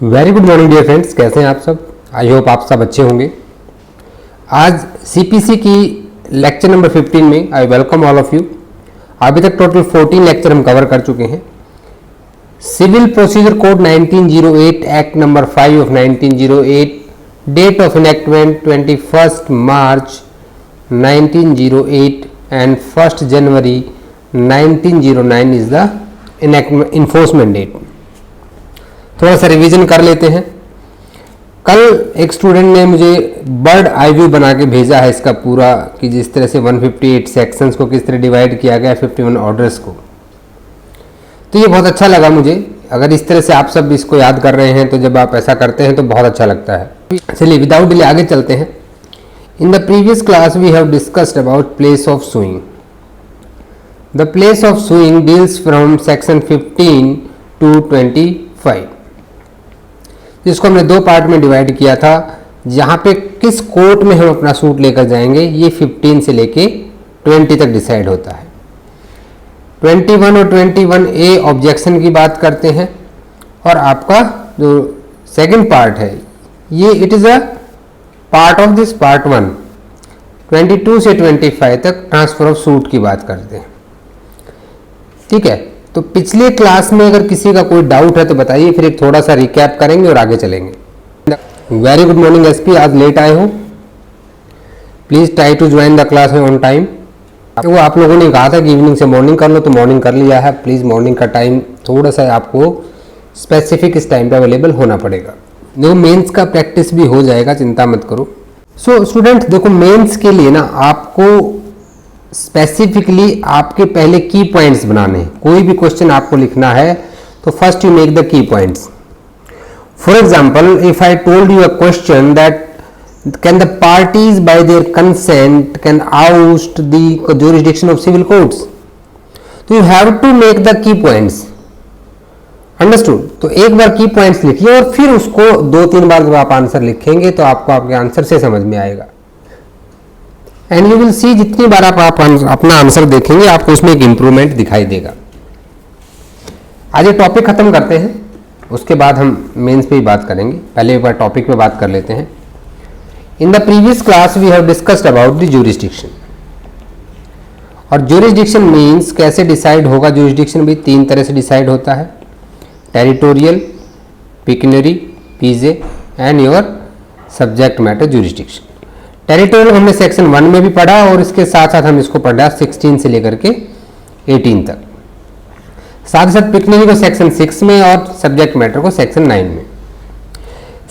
Very good morning dear friends, कैसे हैं आप सब। आई होप आप सब अच्छे होंगे। आज सीपीसी की लेक्चर नंबर 15 में I welcome all of you. अभी तक टोटल 14 लेक्चर हम कवर कर चुके हैं। Civil procedure code 1908, act number 5 of 1908, date of enactment 21 March 1908 and 1 January 1909 is the enforcement date. थोड़ा सा रिवीजन कर लेते हैं। कल एक स्टूडेंट ने मुझे बर्ड आई व्यू बना के भेजा है इसका पूरा, कि जिस तरह से 158 सेक्शंस को किस तरह डिवाइड किया गया 51 ऑर्डर्स को। तो ये बहुत अच्छा लगा मुझे। अगर इस तरह से आप सब इसको याद कर रहे हैं तो जब आप ऐसा करते हैं तो बहुत अच्छा लगता है। चलिए विदाउट डिले आगे चलते हैं। In the previous class we have discussed about place of suing. The place of suing deals from section 15 to 25, जिसको हमने दो पार्ट में डिवाइड किया था। जहाँ पे किस कोर्ट में हम अपना सूट लेकर जाएंगे ये 15 से लेके 20 तक डिसाइड होता है। 21 और 21A ऑब्जेक्शन की बात करते हैं, और आपका जो सेकंड पार्ट है ये it is a part of this part 1। 22 से 25 तक ट्रांसफर ऑफ सूट की बात करते हैं। ठीक है, तो पिछले क्लास में अगर किसी का कोई डाउट है तो बताइए, फिर एक थोड़ा सा रिकैप करेंगे और आगे चलेंगे। वेरी गुड मॉर्निंग एसपी, आज लेट आए हो, please try to join the class on time. वो आप लोगों ने कहा था कि इवनिंग से मॉर्निंग कर लो, तो मॉर्निंग कर लिया है। प्लीज मॉर्निंग का टाइम थोड़ा सा आपको स्पेसिफिक इस टाइम पे अवेलेबल होना पड़ेगा। देखो मेंस का प्रैक्टिस भी हो जाएगा, चिंता मत करो। सो स्टूडेंट देखो, मेंस के लिए ना आपको स्पेसिफिकली आपके पहले की पॉइंट्स बनाने हैं। कोई भी क्वेश्चन आपको लिखना है तो first you make the key points. For example, if I told you a question that can the parties by their consent can oust the jurisdiction of civil courts, तो you have to make the key points. Understood? तो एक बार की points लिखिए और फिर उसको 2-3 बार जब आप आंसर लिखेंगे तो आपको आपके आंसर से समझ में आएगा। एंड यू विल सी, जितनी बार आप अपना आंसर देखेंगे आपको उसमें एक इंप्रूवमेंट दिखाई देगा। आज ये टॉपिक खत्म करते हैं, उसके बाद हम मेंस पे ही बात करेंगे। पहले एक बार टॉपिक पे बात कर लेते हैं। In the previous class we have discussed about the jurisdiction. और ज्यूरिसडिक्शन मीन्स कैसे डिसाइड होगा। ज्यूरिसडिक्शन भी 3 तरह से डिसाइड होता है, territorial, pecuniary, PJ and your subject matter jurisdiction. Territorial हमने सेक्शन 1 में भी पढ़ा और इसके साथ साथ हम इसको पढ़ा 16 से लेकर के 18 तक। साथ ही साथ पिक्यूनरी को सेक्शन 6 में और सब्जेक्ट मैटर को सेक्शन 9 में।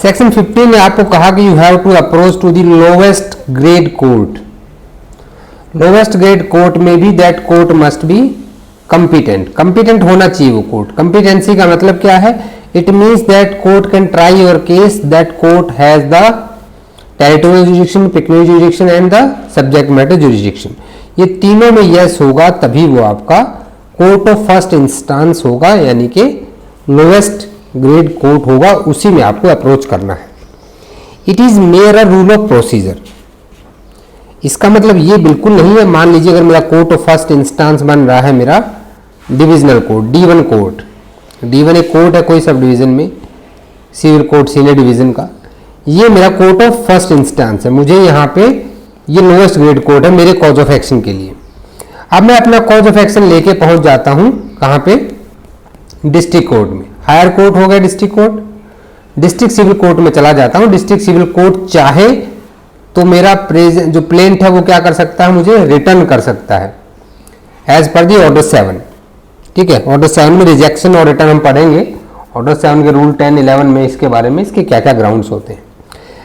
सेक्शन 15 में आपको कहा कि you have to approach to the lowest grade court. Lowest grade court में भी that court must be competent. Competent होना चाहिए वो कोर्ट। कंपिटेंसी का मतलब क्या है? It means that court can try your case, that court has the territorial jurisdiction, pecuniary jurisdiction and the subject matter jurisdiction. ये तीनों में यस होगा तभी वो आपका कोर्ट ऑफ फर्स्ट इंस्टेंस होगा, यानी कि लोवेस्ट ग्रेड कोर्ट होगा, उसी में आपको अप्रोच करना है। It is mayor a rule of procedure. इसका मतलब ये बिल्कुल नहीं है, मान लीजिए अगर मेरा कोर्ट ऑफ फर्स्ट इंस्टेंस बन रहा है मेरा divisional court, D1 court. D1 एक कोर्ट है कोई सब डिवीजन में, सिविल कोर्ट सीनियर डिवीजन का। ये मेरा कोर्ट ऑफ फर्स्ट इंस्टेंस है, मुझे यहाँ पे ये लोएस्ट ग्रेड कोर्ट है मेरे कॉज ऑफ एक्शन के लिए। अब मैं अपना कॉज ऑफ एक्शन लेके पहुंच जाता हूँ कहाँ पे? डिस्ट्रिक्ट कोर्ट में। हायर कोर्ट हो गया district court, district civil court में चला जाता हूँ। डिस्ट्रिक्ट सिविल कोर्ट चाहे तो मेरा जो प्लेंट है वो क्या कर सकता है, मुझे रिटर्न कर सकता है एज पर दी ऑर्डर 7। ठीक है, ऑर्डर 7 में रिजेक्शन और रिटर्न हम पढ़ेंगे। ऑर्डर 7 के रूल 10, 11 में इसके बारे में, इसके क्या क्या ग्राउंड्स होते हैं।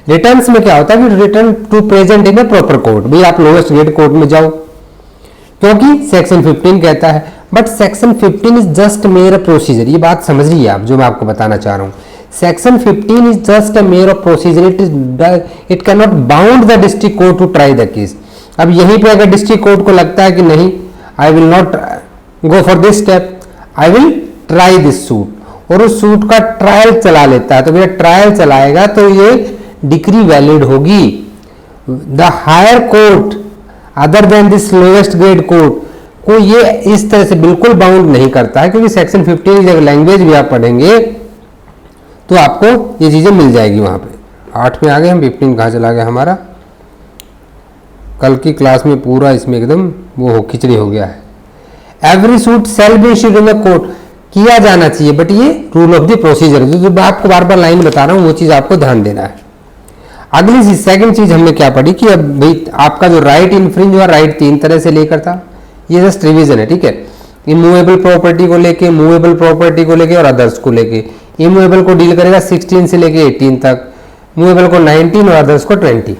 रिटर्न्स में क्या होता है कि return to present in a proper court. भाई आप लोएस्ट ग्रेड कोर्ट में जाओ, क्योंकि सेक्शन 15 कहता है। But section 15 is just mayor procedure. ये बात समझ रही है आप जो मैं आपको बताना चाह रहा हूँ। Section 15 is just a mere of procedure. It can not bound the district court to try the case. अब यहीं पे अगर डिस्ट्रिक्ट कोर्ट को लगता है कि नहीं, I will not go for this step, I will try this suit, और उस सूट का ट्रायल चला लेता है, तो भैया ट्रायल चलाएगा तो ये डिक्री वैलिड होगी। The higher court other than this lowest grade court को ये इस तरह से बिल्कुल बाउंड नहीं करता है, क्योंकि सेक्शन 15 की जब लैंग्वेज भी आप पढ़ेंगे तो आपको ये चीज़ें मिल जाएगी वहाँ पे। 8 में आ गए हम, 15 कहाँ चला गया हमारा। कल की क्लास में पूरा इसमें एकदम वो हो खिचड़ी हो गया है। Every suit shall be issued in the court, किया जाना चाहिए, बट ये रूल ऑफ द प्रोसीजर, जो आपको बार बार लाइन बता रहा हूँ वो चीज़ आपको ध्यान देना है। अगली चीज, सेकंड चीज हमने क्या पढ़ी कि अब भाई आपका जो राइट इन्फ्रिंज हुआ, राइट 3 तरह से लेकर था, ये जस्ट रिवीजन है, ठीक है। इमूवेबल प्रॉपर्टी को लेके, मूवेबल प्रॉपर्टी को लेके और अदर्स को लेके। इमूवेबल को डील करेगा 16 से लेके 18 तक, मूवेबल को 19 और अदर्स को 20।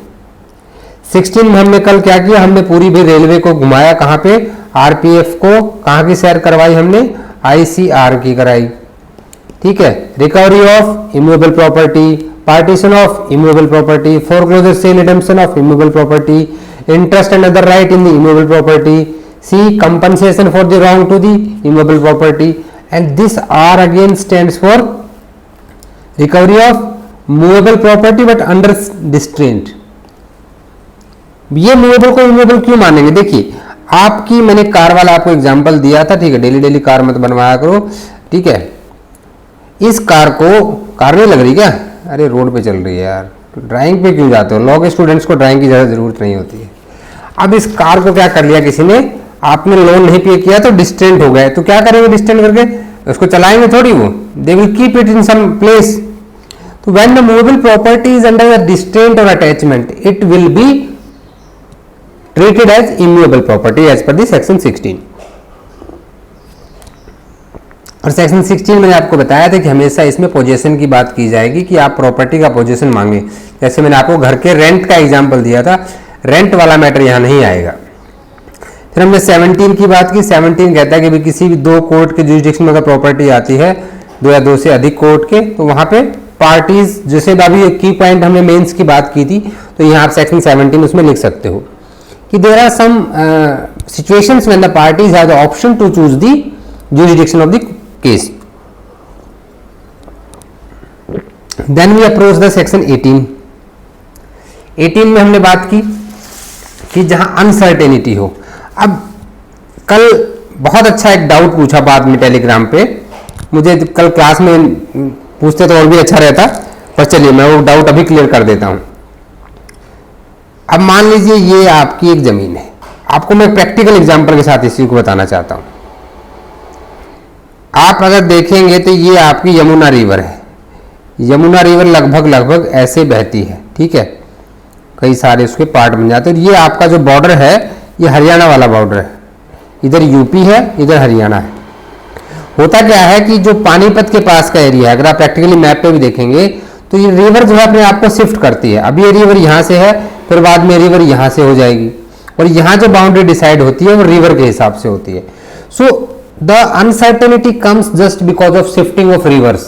16 में हमने कल क्या किया, हमने पूरी भी रेलवे को घुमाया, कहाँ पे, आरपीएफ को कहाँ की सैर करवाई हमने, आईसीआर की कराई, ठीक है। Recovery of immovable property, partition of immovable property, foreclosure sale redemption of immovable property, interest and other right in the immovable property, see compensation for the wrong to the immovable property, and this are again stands for recovery of movable property but under distraint. ये movable को immovable क्यों मानेंगे, देखिए आपकी, मैंने car वाला आपको example दिया था, ठीक है, डेली डेली कार मत बनवाया करो, ठीक है। इस कार को, कार नहीं लग रही क्या, अरे रोड पे चल रही है यार, ड्राइंग पे क्यों जाते हो, लॉ के स्टूडेंट्स को ड्राइंग की ज़्यादा जरूरत नहीं होती है। अब इस कार को क्या कर लिया किसी ने, आपने लोन नहीं पे किया तो डिस्टेंट हो गए, तो क्या करेंगे डिस्टेंट करके, उसको चलाएंगे थोड़ी, वो they will keep it in some place. तो when the movable property is under the distraint और attachment, it will be treated as immovable property as per the section 16। और सेक्शन 16 मैंने आपको बताया था कि हमेशा इसमें पोजीशन की बात की जाएगी कि आप प्रॉपर्टी का पोजीशन मांगे। जैसे मैंने आपको घर के रेंट का एग्जांपल दिया था, रेंट वाला मैटर यहाँ नहीं आएगा। फिर हमने 17 की बात की। 17 कहता है कि भी किसी भी 2 कोर्ट के जुरिडिक्शन में अगर प्रॉपर्टी आती है, 2 या 2 से अधिक कोर्ट के, तो वहाँ पे पार्टीज, जैसे अभी एक की पॉइंट हमने मेंस की बात की थी, तो यहाँ आप सेक्शन 17 उसमें लिख सकते हो कि there are some situations when the parties have the option to choose the jurisdiction of the case. Then we approach the section 18। 18 में हमने बात की कि जहां अनसर्टेनिटी हो। अब कल बहुत अच्छा एक डाउट पूछा बाद में टेलीग्राम पे, मुझे कल क्लास में पूछते तो और भी अच्छा रहता, पर चलिए मैं वो डाउट अभी क्लियर कर देता हूं। अब मान लीजिए ये आपकी एक जमीन है, आपको मैं प्रैक्टिकल एग्जांपल के साथ इसी को बताना चाहता हूं। आप अगर देखेंगे तो ये आपकी यमुना रिवर है। यमुना रिवर लगभग ऐसे बहती है, ठीक है, कई सारे उसके पार्ट बन जाते हैं। ये आपका जो बॉर्डर है ये हरियाणा वाला बॉर्डर है, इधर यूपी है, इधर हरियाणा है। होता क्या है कि जो पानीपत के पास का एरिया है, अगर आप प्रैक्टिकली मैप पे भी देखेंगे तो ये रिवर जो है अपने आप को शिफ्ट करती है। अभी ये रिवर यहाँ से है, फिर बाद में रिवर यहाँ से हो जाएगी, और यहाँ जो बाउंड्री डिसाइड होती है वो रिवर के हिसाब से होती है। So the uncertainty comes just because of shifting of reverse,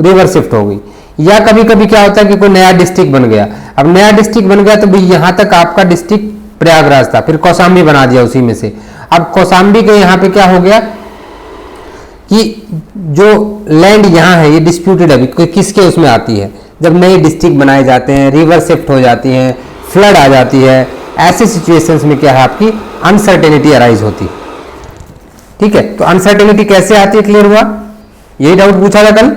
river shift हो गई। या कभी कभी क्या होता है कि कोई नया डिस्ट्रिक्ट बन गया। अब नया डिस्ट्रिक्ट बन गया तो भाई यहाँ तक आपका डिस्ट्रिक्ट प्रयागराज था, फिर कौशाम्बी बना दिया उसी में से। अब कौशाम्बी के यहाँ पे क्या हो गया कि जो लैंड यहाँ है ये डिस्प्यूटेड है, कोई किसके उसमें आती है। जब नए डिस्ट्रिक्ट बनाए जाते हैं, रिवर शिफ्ट हो जाती हैं, फ्लड आ जाती है, ऐसे सिचुएशंस में क्या है आपकी अनसर्टेनिटी अराइज होती है, ठीक है। तो अनसर्टेनिटी कैसे आती है, क्लियर हुआ? यही डाउट पूछा था कल।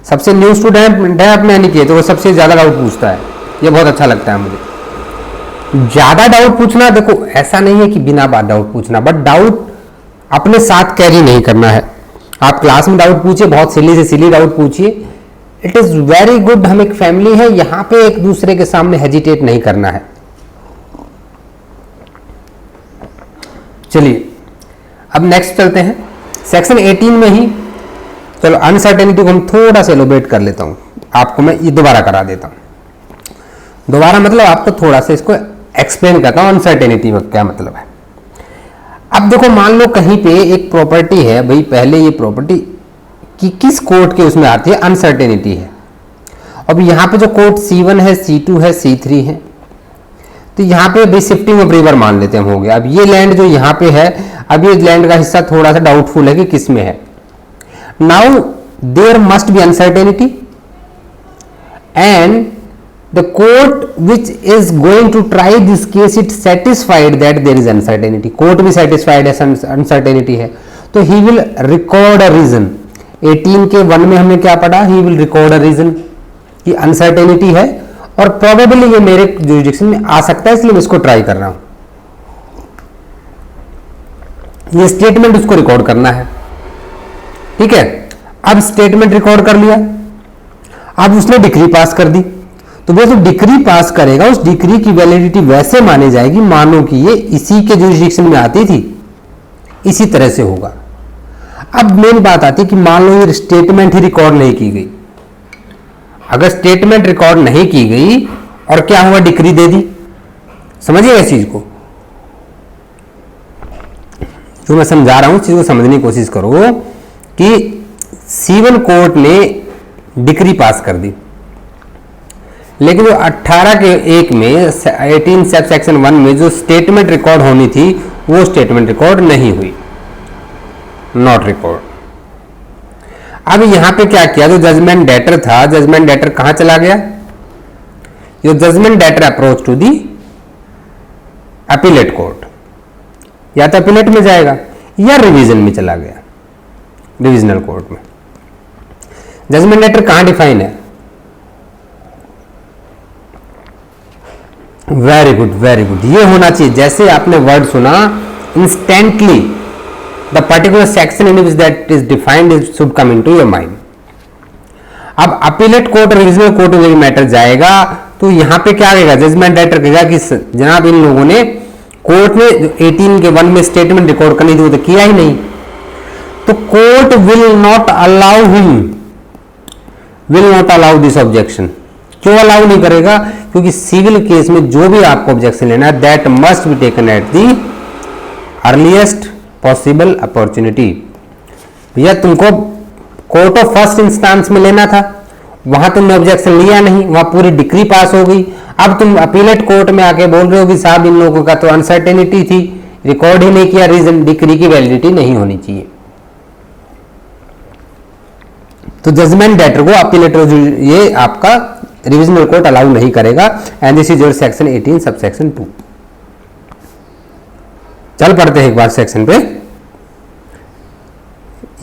सबसे न्यू स्टूडेंट है अपने यानी कि, तो वो सबसे ज्यादा डाउट पूछता है, ये बहुत अच्छा लगता है मुझे। ज्यादा डाउट पूछना, देखो ऐसा नहीं है कि बिना बात डाउट पूछना, बट डाउट अपने साथ कैरी नहीं करना है। आप क्लास में डाउट पूछिए, बहुत सिली से सिली डाउट पूछिए, इट इज वेरी गुड। हम एक फैमिली है, यहां पे एक दूसरे के सामने हेजिटेट नहीं करना है। चलिए अब नेक्स्ट चलते हैं सेक्शन 18 में ही। चलो अनसर्टेनिटी को हम थोड़ा सा एलोबरेट कर लेता हूं, आपको मैं ये दोबारा करा देता हूं। दोबारा मतलब आपको थोड़ा सा इसको एक्सप्लेन करता हूं अनसर्टेनिटी में क्या मतलब है। अब देखो मान लो कहीं पे एक प्रॉपर्टी है, भाई पहले ये प्रॉपर्टी कि किस कोर्ट के उसमें आती है, अनसर्टेनिटी है। अब यहाँ पे जो कोर्ट C1 है, C2 है, C3 है, तो यहाँ पे भी शिफ्टिंग ऑफ रिवर मान लेते हैं हो गया। अब ये लैंड जो यहाँ पे है, अब ये लैंड का हिस्सा थोड़ा सा डाउटफुल है कि किस में है। Now there must be uncertainty and the court which is going to try this case it satisfied that there is uncertainty. Court भी सेटिस्फाइड है अनसर्टेनिटी है, तो he will record a reason 18 के 1 में हमने क्या पढ़ा, he will record a reason, कि अनसर्टेनिटी है और प्रोबेबली ये मेरे जुरिडिक्शन में आ सकता है, इसलिए मैं इसको ट्राई कर रहा हूं। ये स्टेटमेंट उसको रिकॉर्ड करना है, ठीक है। अब स्टेटमेंट रिकॉर्ड कर लिया, अब उसने डिक्री पास कर दी, तो वो जो डिक्री पास करेगा उस डिक्री की वैलिडिटी वैसे मानी जाएगी मानो कि ये इसी के जुरिडिक्शन में आती थी, इसी तरह से होगा। अब मेन बात आती है कि मान लो ये स्टेटमेंट ही रिकॉर्ड नहीं की गई। अगर स्टेटमेंट रिकॉर्ड नहीं की गई और क्या हुआ, डिक्री दे दी, समझिए इस चीज को, जो मैं समझा रहा हूं चीज को समझने की कोशिश करो कि C1 कोर्ट ने डिक्री पास कर दी, लेकिन जो 18 के 1 में 18 सब सेक्शन 1 में जो स्टेटमेंट रिकॉर्ड होनी थी वो स्टेटमेंट रिकॉर्ड नहीं हुई, नॉट रिकॉर्ड। अब यहां पे क्या किया, जो जजमेंट डेटर था, जजमेंट डेटर कहां चला गया, जो judgment debtor approach to the appellate court, या तो अपीलेट में जाएगा या रिवीजन में चला गया, डिविजनल कोर्ट में। जजमेंट लेटर कहां डिफाइन है, वेरी गुड वेरी गुड, ये होना चाहिए जैसे आपने वर्ड सुना instantly the particular section in which that is defined is should come into your mind. अब अपीलेट कोर्ट और रिवीजनल कोर्ट में मैटर जाएगा तो यहां पे क्या कहेगा, जजमेंट लेटर कहेगा कि जनाब इन लोगों ने कोर्ट में 18 के 1 में स्टेटमेंट रिकॉर्ड करनी थी वो तो किया ही नहीं, तो court will not allow him, will not allow this objection. क्यों अलाउ नहीं करेगा, क्योंकि सिविल केस में जो भी आपको ऑब्जेक्शन लेना है that must be taken at the earliest possible opportunity. भैया तुमको कोर्ट ऑफ फर्स्ट इंस्टांस में लेना था, वहां तुमने ऑब्जेक्शन लिया नहीं, वहां पूरी डिक्री पास हो गई। अब तुम अपीलेट कोर्ट में आके बोल रहे हो कि साहब इन लोगों का तो अनसर्टेनिटी थी, रिकॉर्ड ही नहीं किया, रीजन डिक्री की वैलिडिटी नहीं होनी चाहिए। तो जजमेंट डेटर को अपीलेट ये आपका रिविजनल कोर्ट अलाउ नहीं करेगा, and this is your section 18 sub section 2। चल पढ़ते हैं एक बार सेक्शन पे,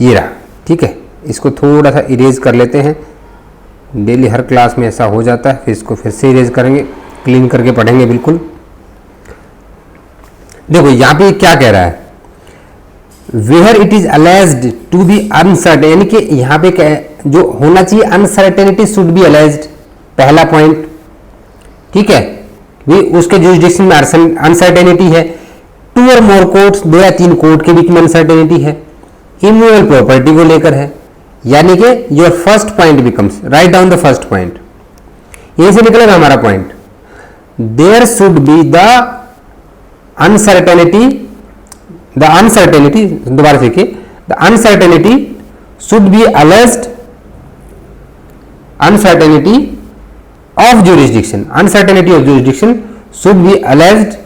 ये रहा, ठीक है। इसको थोड़ा सा इरेज कर लेते हैं, डेली हर क्लास में ऐसा हो जाता है, फिर इसको फिर से इरेज करेंगे, क्लीन करके पढ़ेंगे बिल्कुल। देखो यहां पे क्या कह रहा है, where it is alleged to be uncertain, यानी कि यहां पे क्या है, जो होना चाहिए अनसर्टेनिटी शुड बी अलेज्ड, पहला पॉइंट, ठीक है। भी उसके जुरिडिक्शन में अनसर्टेनिटी है, 2 और मोर कोर्ट्स, 2 या 3 कोर्ट के बीच में अनसर्टेनिटी है, इमूवेबल प्रॉपर्टी को लेकर है, यानी कि your first point becomes, right down the first point, यहीं से निकलेगा हमारा point, there should be the uncertainty, दोबारा देखिए, the uncertainty should be alleged, uncertainty of jurisdiction, uncertainty of jurisdiction should be alleged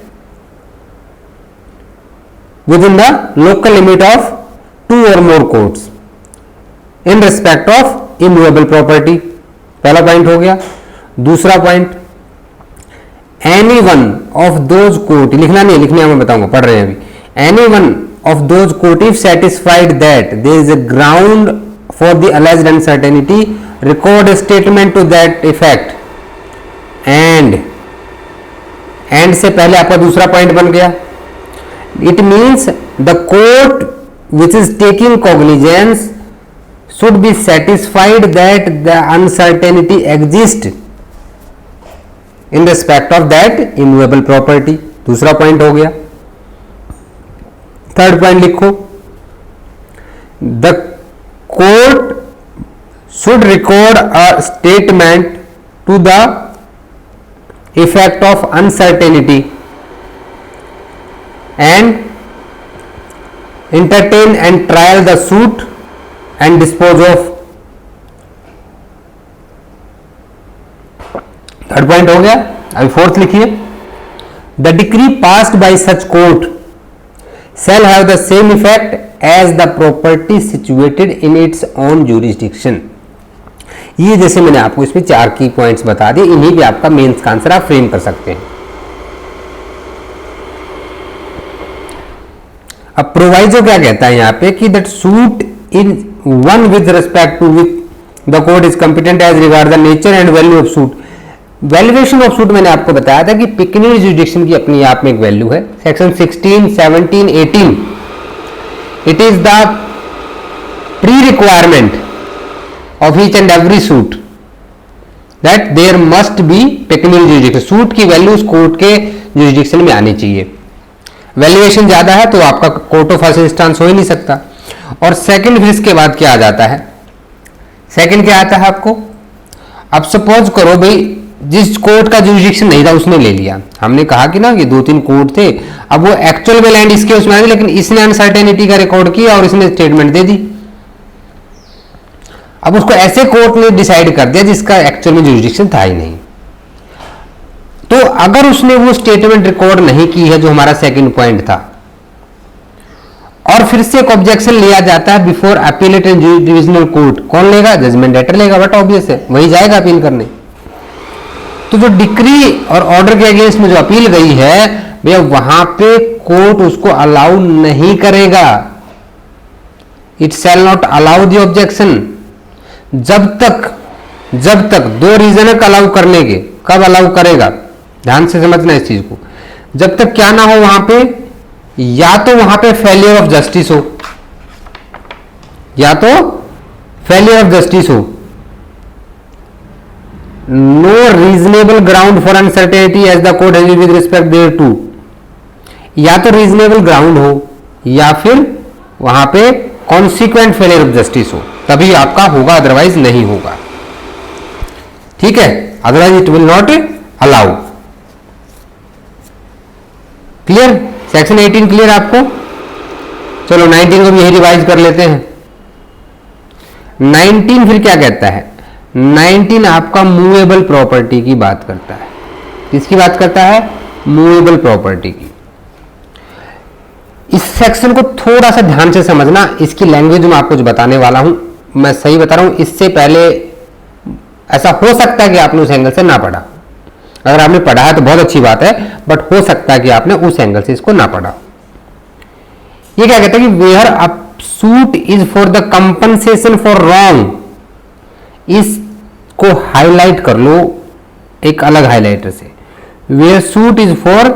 within the local limit of 2 or more courts in respect of immovable property। पहला point हो गया। दूसरा point, any one of those court, लिखना नहीं, लिखने मैं बताऊंगा, पढ़ रहे हैं अभी, any one of those court if satisfied that there is a ground for the alleged uncertainty record a statement to that effect end से पहले आपका दूसरा पॉइंट बन गया, it means the court which is taking cognizance should be satisfied that the uncertainty exist in respect of that immovable property, दूसरा point हो गया। Third point लिखो, the court should record a statement to the effect of uncertainty and entertain and trial the suit and dispose of। Third point हो गया। अभी fourth लिखिए, the decree passed by such court shall have the same effect as the property situated in its own jurisdiction। ये जैसे मैंने आपको इसमें 4 की पॉइंट्स बता दिए, इन्हीं पे आपका मेंस का आंसर आप फ्रेम कर सकते हैं। अब प्रोवाइजो क्या कहता है यहाँ पे कि that suit in 1 with respect to which the court is competent as regard the nature and value of suit. Valuation of suit मैंने आपको बताया था कि पिक्यूनियरी जुरिडिक्शन की अपनी आप में एक वैल्यू है, section 16, 17, 18. It is the pre requirement of each and every suit that there must be pecuniary jurisdiction. Suit की वैल्यू उस कोर्ट के जुरिडिक्शन में आनी चाहिए. वैल्यूएशन ज्यादा है तो आपका कोर्ट ऑफ फर्स्ट इंस्टेंस हो ही नहीं सकता. और सेकंड फिर इसके बाद क्या आ जाता है, सेकंड क्या आता है आपको, अब सपोज करो भाई जिस कोर्ट का जुरिडिक्शन नहीं था उसने ले लिया. हमने कहा कि ना ये 2-3 कोर्ट थे, अब वो एक्चुअल में लैंड इसके उसमें आ गई, लेकिन इसने अनसर्टेनिटी का रिकॉर्ड किया और इसने स्टेटमेंट दे दी. अब उसको ऐसे कोर्ट ने डिसाइड कर दिया जिसका एक्चुअल में जुरिडिक्शन था ही नहीं. तो अगर उसने वो स्टेटमेंट रिकॉर्ड नहीं की है, जो हमारा सेकंड पॉइंट था, और फिर से एक ऑब्जेक्शन लिया जाता है before appellate and divisional court, कौन लेगा, जजमेंट डेटर लेगा. बट ऑब्वियस है वही जाएगा अपील करने. तो जो डिक्री और ऑर्डर के अगेंस्ट में जो अपील गई है भैया, वहां पे कोर्ट उसको अलाउ नहीं करेगा. It shall not allow the objection जब तक 2 रीजन है अलाउ करने के. कब अलाउ करेगा, ध्यान से समझना इस चीज को. जब तक क्या ना हो वहां पे, या तो वहां पे फेलियर ऑफ जस्टिस हो, या तो फेलियर ऑफ जस्टिस हो, no reasonable ground for uncertainty as the court has with respect there to, या तो रीजनेबल ग्राउंड हो या फिर वहां पे कॉन्सिक्वेंट फेलियर ऑफ जस्टिस हो, तभी आपका होगा, अदरवाइज नहीं होगा. ठीक है, otherwise it will not allow. Clear, section 18 clear आपको. चलो 19 को भी यही रिवाइज कर लेते हैं. 19 फिर क्या कहता है, 19 आपका मूवेबल प्रॉपर्टी की बात करता है. किसकी बात करता है, मूवेबल प्रॉपर्टी की. इस सेक्शन को थोड़ा सा ध्यान से समझना. इसकी लैंग्वेज में आपको जो बताने वाला हूं, मैं सही बता रहा हूं, इससे पहले ऐसा हो सकता है कि आपने उस एंगल से ना पढ़ा. अगर आपने पढ़ा है तो बहुत अच्छी बात है, बट हो सकता है कि आपने उस एंगल से इसको ना पढ़ा. ये क्या कहता है कि where a suit is for the compensation for wrong, इसको हाईलाइट कर लो एक अलग हाइलाइटर से. Where suit is for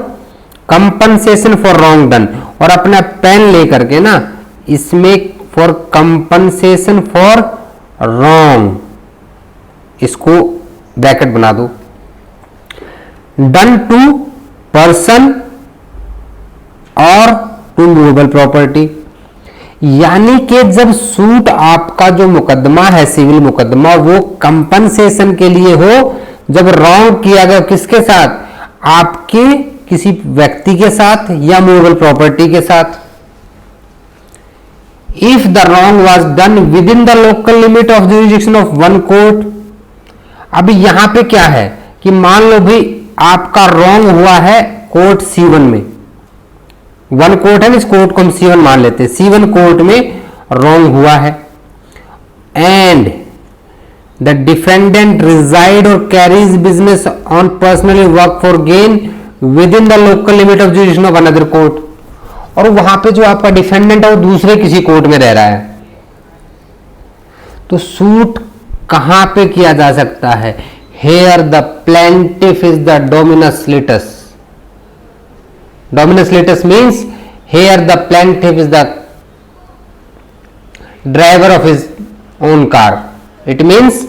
compensation for wrong done, और अपना पेन लेकर के ना इसमें फॉर कंपनसेशन फॉर रॉन्ग, इसको ब्रैकेट बना दो. डन टू पर्सन और टू मूवेबल प्रॉपर्टी, यानी कि जब सूट आपका जो मुकदमा है, सिविल मुकदमा, वो कंपनसेशन के लिए हो, जब रॉन्ग किया गया किसके साथ, आपके किसी व्यक्ति के साथ या मूवेबल प्रॉपर्टी के साथ. If the wrong was done with in the local limit of jurisdiction of one court. अभी यहां पे क्या है कि मान लो भाई आपका रॉन्ग हुआ है कोर्ट C1 में, वन कोर्ट है, इस कोर्ट को हम C1 मान लेते हैं. C1 कोर्ट में रॉन्ग हुआ है, एंड द डिफेंडेंट रिजाइड और carries business on personally work for gain with in the local limit of jurisdiction of another court. और वहां पे जो आपका डिफेंडेंट है वो दूसरे किसी कोर्ट में रह रहा है. तो सूट कहां पे किया जा सकता है, here the plaintiff is the dominus litis. Dominus litis means here the plaintiff is the driver of his own car. It means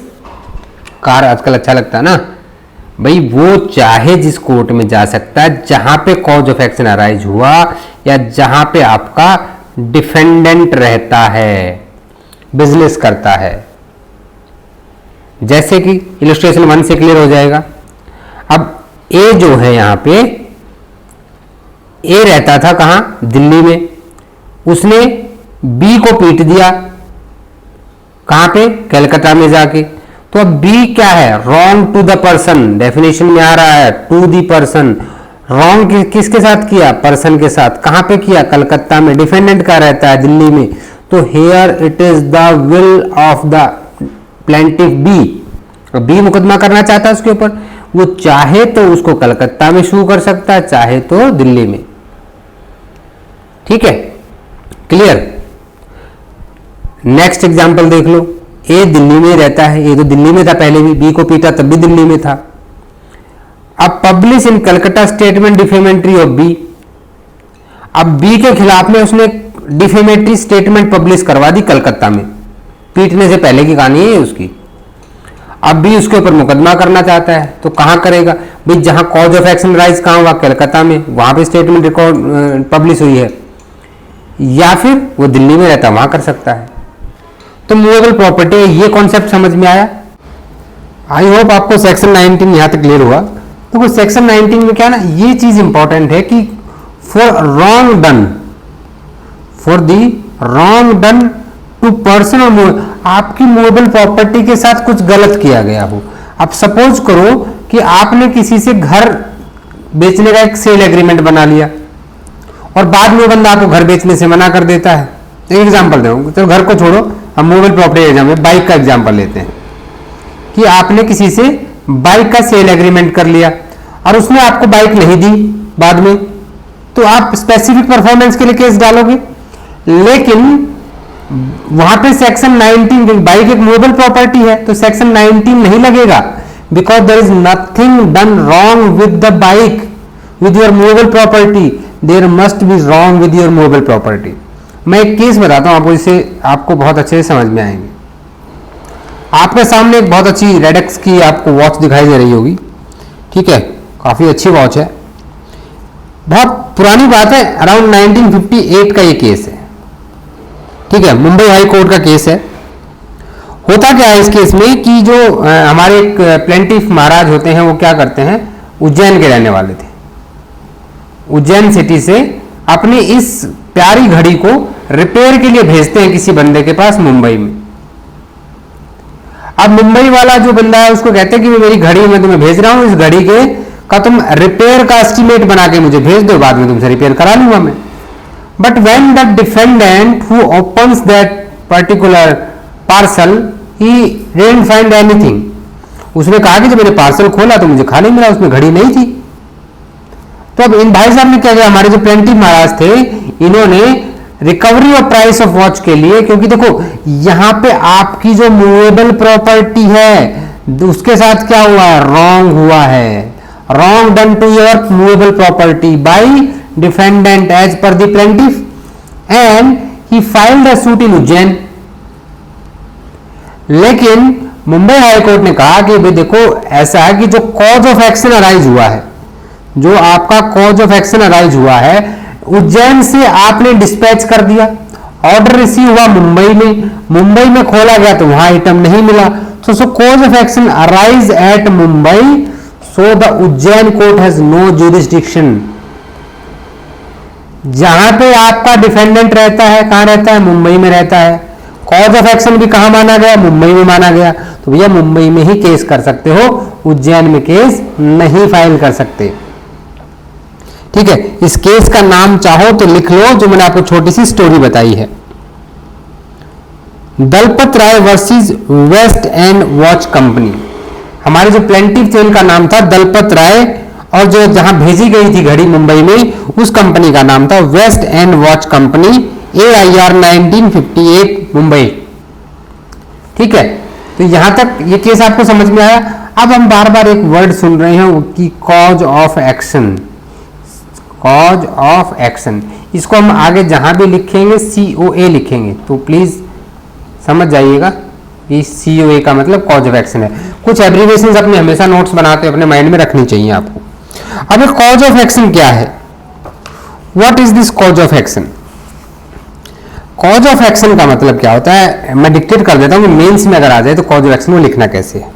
car आजकल अच्छा लगता है ना भाई, वो चाहे जिस कोर्ट में जा सकता है जहां पे कॉज ऑफ एक्शन अराइज हुआ या जहां पे आपका डिफेंडेंट रहता है, बिजनेस करता है. जैसे कि इलस्ट्रेशन 1 से क्लियर हो जाएगा. अब ए जो है यहां पे, ए रहता था कहां, दिल्ली में. उसने बी को पीट दिया कहां पे, कलकत्ता में जाके. तो अब बी क्या है, wrong to the person, definition में आ रहा है टू द पर्सन. रॉन्ग किसके साथ किया, पर्सन के साथ. कहां पे किया, कलकत्ता में. डिफेंडेंट का रहता है दिल्ली में. तो here it is the will of the plaintiff B. B मुकदमा करना चाहता है उसके ऊपर, वो चाहे तो उसको कलकत्ता में शू कर सकता है, चाहे तो दिल्ली में. ठीक है, क्लियर. नेक्स्ट एग्जाम्पल देख लो, ए दिल्ली में रहता है, ए तो दिल्ली में था पहले भी, बी को पीटा तब भी दिल्ली में था। अब publish in Calcutta statement defamatory of B, अब बी के खिलाफ में उसने डिफेमेटरी स्टेटमेंट पब्लिश करवा दी कलकत्ता में, पीटने से पहले की कहानी है उसकी। अब भी उसके ऊपर मुकदमा करना चाहता है तो कहां करेगा भाई, जहां कॉज ऑफ एक्शन राइज कहां हुआ, कलकत्ता में, वहां पे स्टेटमेंट रिकॉर्ड पब्लिश हुई है, या फिर वो दिल्ली में रहता वहां कर सकता है। तो मूवेबल प्रॉपर्टी, ये कॉन्सेप्ट समझ में आया। आई होप आपको सेक्शन 19 यहां तक क्लियर हुआ। तो सेक्शन 19 में क्या ना, ये चीज इंपॉर्टेंट है कि for wrong done, for the wrong done to person और आपकी मूवेबल प्रॉपर्टी के साथ कुछ गलत किया गया हो। अब सपोज करो कि आपने किसी से घर बेचने का एक सेल एग्रीमेंट बना लिया और बाद में बंदा आपको घर बेचने से मना कर देता है। एक एग्जांपल दूंगा, चलो घर को छोड़ो, हम मूवेबल प्रॉपर्टी एग्जाम्पल बाइक का एग्जांपल लेते हैं कि आपने किसी से बाइक का सेल एग्रीमेंट कर लिया और उसने आपको बाइक नहीं दी बाद में, तो आप स्पेसिफिक परफॉर्मेंस के लिए केस डालोगे। लेकिन वहां पे सेक्शन 19, बाइक एक मूवेबल प्रॉपर्टी है तो सेक्शन 19 नहीं लगेगा, because there is nothing done wrong with the bike, with your movable property, there must be wrong with your movable property. मैं एक केस बताता हूं आपको, इससे आपको बहुत अच्छे से समझ में आएंगे। आपके सामने एक बहुत अच्छी रेडेक्स की आपको वॉच दिखाई दे रही होगी, ठीक है, काफी अच्छी वॉच है, बहुत पुरानी बात है, अराउंड 1958 का ये केस है, ठीक है, मुंबई हाई कोर्ट का केस है। होता क्या है इस केस में कि जो हमारे एक प्लेंटिफ महाराज होते हैं, वो क्या करते हैं, उज्जैन के रहने वाले थे, उज्जैन सिटी से अपनी इस प्यारी घड़ी को रिपेयर के लिए भेजते हैं किसी बंदे के पास मुंबई में। अब मुंबई वाला जो बंदा है उसको कहते हैं कि मेरी घड़ी मैं तुम्हें भेज रहा हूं, इस घड़ी के का तुम रिपेयर का एस्टिमेट बना के मुझे भेज दो, बाद में तुमसे रिपेयर करा लूंगा मैं। But when the defendant who opens that particular parcel, he didn't find anything. उसने कहा कि जब मैंने पार्सल खोला तो मुझे खाली मिला, उसमें घड़ी नहीं थी। तो अब इन भाई साहब ने क्या किया, हमारे जो प्लेंटिफ महाराज थे, इन्होंने recovery of price of watch के लिए, क्योंकि देखो यहां पे आपकी जो मूवेबल प्रॉपर्टी है उसके साथ क्या हुआ है, रॉन्ग हुआ है, wrong done to your movable property by defendant as per the plaintiff and he filed a suit in Ujjain। लेकिन मुंबई हाई कोर्ट ने कहा कि भाई देखो ऐसा है कि जो कॉज ऑफ एक्शन अराइज हुआ है, जो आपका कॉज ऑफ एक्शन अराइज हुआ है उज्जैन से आपने डिस्पैच कर दिया, ऑर्डर रिसीव हुआ मुंबई में, मुंबई में खोला गया तो वहां आइटम नहीं मिला, तो so cause of action arise at Mumbai, so the Ujjain court has no jurisdiction. जहां पे आपका डिफेंडेंट रहता है, कहां रहता है, मुंबई में रहता है, कॉज ऑफ एक्शन भी कहां माना गया, मुंबई में माना गया, तो भैया मुंबई में ही केस कर सकते हो, उज्जैन में केस नहीं फाइल कर सकते, ठीक है। इस केस का नाम चाहो तो लिख लो, जो मैंने आपको छोटी सी स्टोरी बताई है, Dalpat Rai versus West End Watch Company. हमारे जो प्लेंटिफ थे उनका नाम था दलपत राय, और जो जहां भेजी गई थी घड़ी मुंबई में, उस कंपनी का नाम था West End Watch company, AIR 1958 Mumbai, ठीक है। तो यहां तक ये केस आपको समझ में आया। अब हम बार बार एक वर्ड सुन रहे हैं कि cause of action, cause of action, इसको हम आगे जहां भी लिखेंगे COA लिखेंगे, तो प्लीज समझ जाइएगा कि COA का मतलब कॉज ऑफ एक्शन है। कुछ एब्रीविएशंस अपने हमेशा नोट्स बनाते अपने माइंड में रखनी चाहिए आपको। अब कॉज ऑफ एक्शन क्या है, what is this cause of action? Cause of action का मतलब क्या होता है, मैं डिक्टेट कर देता हूं, मेंस में अगर आ जाए तो कॉज ऑफ एक्शन में लिखना कैसे है,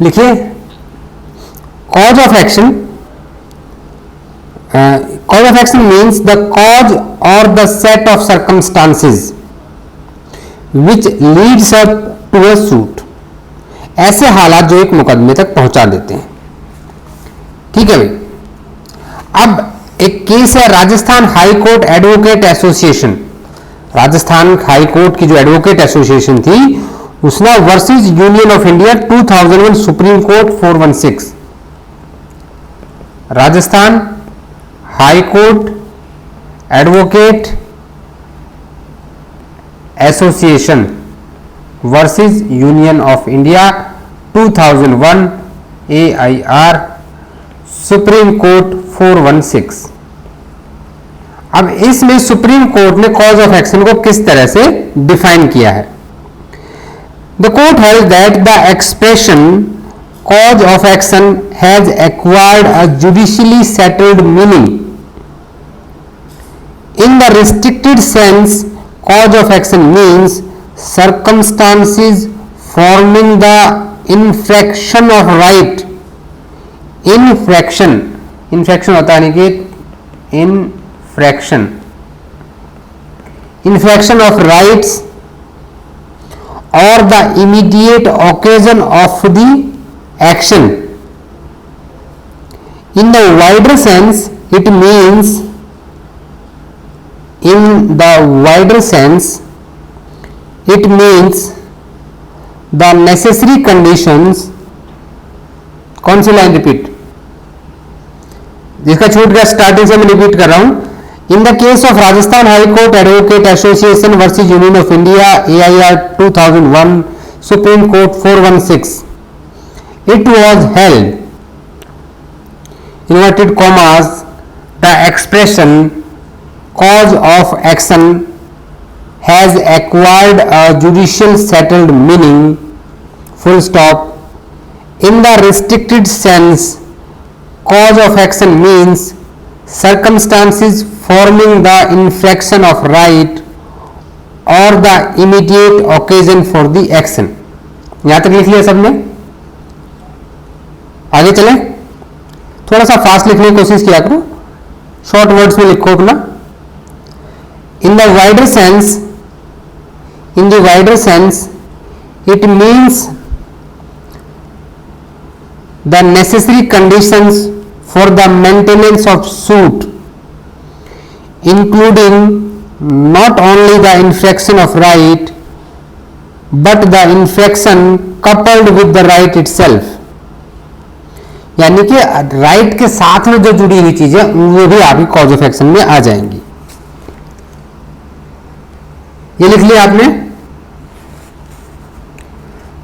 लिखिए cause of action. Cause of action means the cause or the set of circumstances which leads up to a suit, ऐसे हालात जो एक मुकदमे तक पहुंचा देते हैं, ठीक है भाई। अब एक केस है Rajasthan high court advocate association, Rajasthan high court की जो एडवोकेट एसोसिएशन थी उसने versus union of India 2001 supreme court 416। Rajasthan high court advocate association versus union of India 2001 AIR supreme court 416। अब इसमें सुप्रीम कोर्ट ने कॉज ऑफ एक्शन को किस तरह से डिफाइन किया है। The court held that the expression cause of action has acquired a judicially settled meaning. In the restricted sense, cause of action means circumstances forming the infraction of right. Infraction होता है कि infraction of rights or the immediate occasion of the action. In the wider sense, it means the necessary conditions। कौन सी line repeat, जिसका छूट गया starting से मैं repeat कर रहा हूं। In the case of Rajasthan high court advocate association versus union of India AIR 2001 supreme court 416, it was held, inverted commas, the expression cause of action has acquired a judicial settled meaning, full stop. In the restricted sense, cause of action means circumstances forming the infraction of right or the immediate occasion for the action। यहां तक लिख लिया सबने, आगे चलें। थोड़ा सा fast लिखने की कोशिश किया करो, शॉर्ट वर्ड्स में लिखो अपना। In the wider sense it means the necessary conditions for the maintenance of suit including not only the infarction of right but the infarction coupled with the right itself. यानी कि right के साथ में जो जुड़ी हुई चीजें वो भी आपकी कॉज ऑफ एक्शन में आ जाएंगी। ये लिख लिया आपने।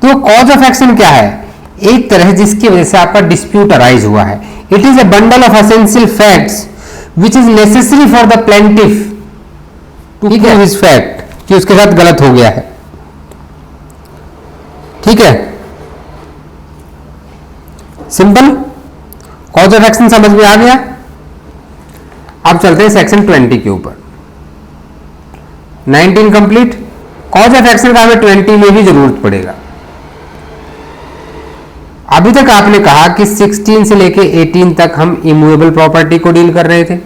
तो कॉज ऑफ एक्शन क्या है? एक तरह जिसकी वजह से आपका डिस्प्यूट अराइज हुआ है। It is a bundle of essential facts which is necessary for the plaintiff to prove his fact कि उसके साथ गलत हो गया है। ठीक है, सिंपल। कॉज ऑफ एक्शन समझ में आ गया। अब चलते हैं सेक्शन 20 के ऊपर। 19 कंप्लीट। कॉज ऑफ एक्शन का हमें 20 में भी जरूरत पड़ेगा। अभी तक आपने कहा कि 16 से लेके 18 तक हम इमूवेबल प्रॉपर्टी को डील कर रहे थे,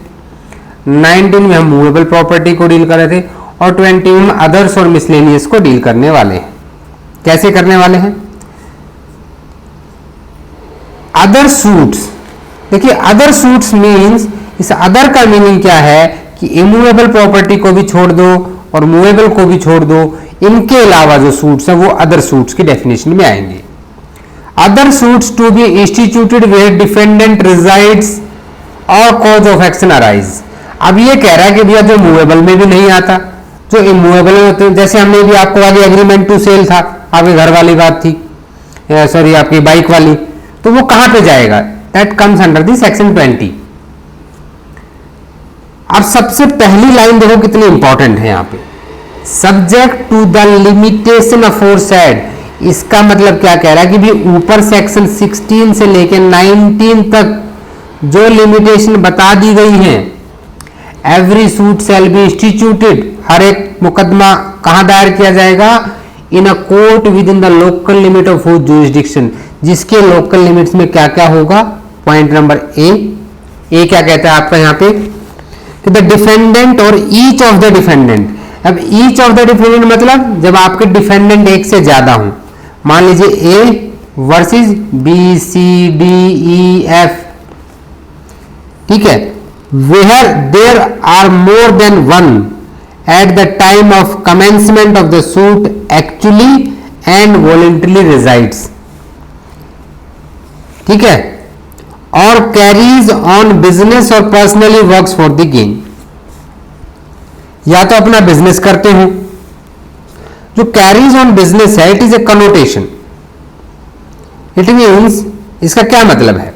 19 में हम मूवेबल प्रॉपर्टी को डील कर रहे थे, और 20 में हम अदर्स और मिसलेनियस को डील करने वाले हैं। कैसे करने वाले हैं? Other suits. देखिए, अदर सूट्स मीन्स, इस अदर का मीनिंग क्या है कि इमूवेबल प्रॉपर्टी को भी छोड़ दो और मूवेबल को भी छोड़ दो, इनके अलावा जो सूट्स हैं वो अदर सूट्स की डेफिनेशन में आएंगे। Other suits to be instituted where defendant resides और कॉज ऑफ एक्शन अराइज। अब ये कह रहा है कि भैया जो मूवेबल में भी नहीं आता, जो इमूवेबल में होते हैं, जैसे हमने भी आपको आगे एग्रीमेंट टू सेल था, आपके घर वाली बात थी, सॉरी आपकी बाइक वाली, तो वो कहां पे जाएगा? That comes under the section 20। अब सबसे पहली लाइन देखो कितनी इंपॉर्टेंट है यहां पे, subject to the limitation aforesaid. इसका मतलब क्या कह रहा है कि भी ऊपर सेक्शन 16 से लेकर 19 तक जो लिमिटेशन बता दी गई है, every suit shall be instituted, हर एक मुकदमा कहां दायर किया जाएगा? In a court within the local limit of jurisdiction. जिसके लोकल लिमिट्स में क्या क्या होगा? पॉइंट नंबर ए क्या कहता है आपका यहाँ पे? द डिफेंडेंट और ईच ऑफ द डिफेंडेंट। अब ईच ऑफ द डिफेंडेंट मतलब जब आपके डिफेंडेंट एक से ज्यादा हों, मान लीजिए A versus B C D E F, ठीक है, where there are more than one at the time of commencement of the suit actually and voluntarily resides, ठीक है, और कैरीज ऑन बिजनेस और personally works for the gain. या तो अपना business करते हो, जो कैरीज ऑन बिजनेस है it is a connotation. It means, इसका क्या मतलब है,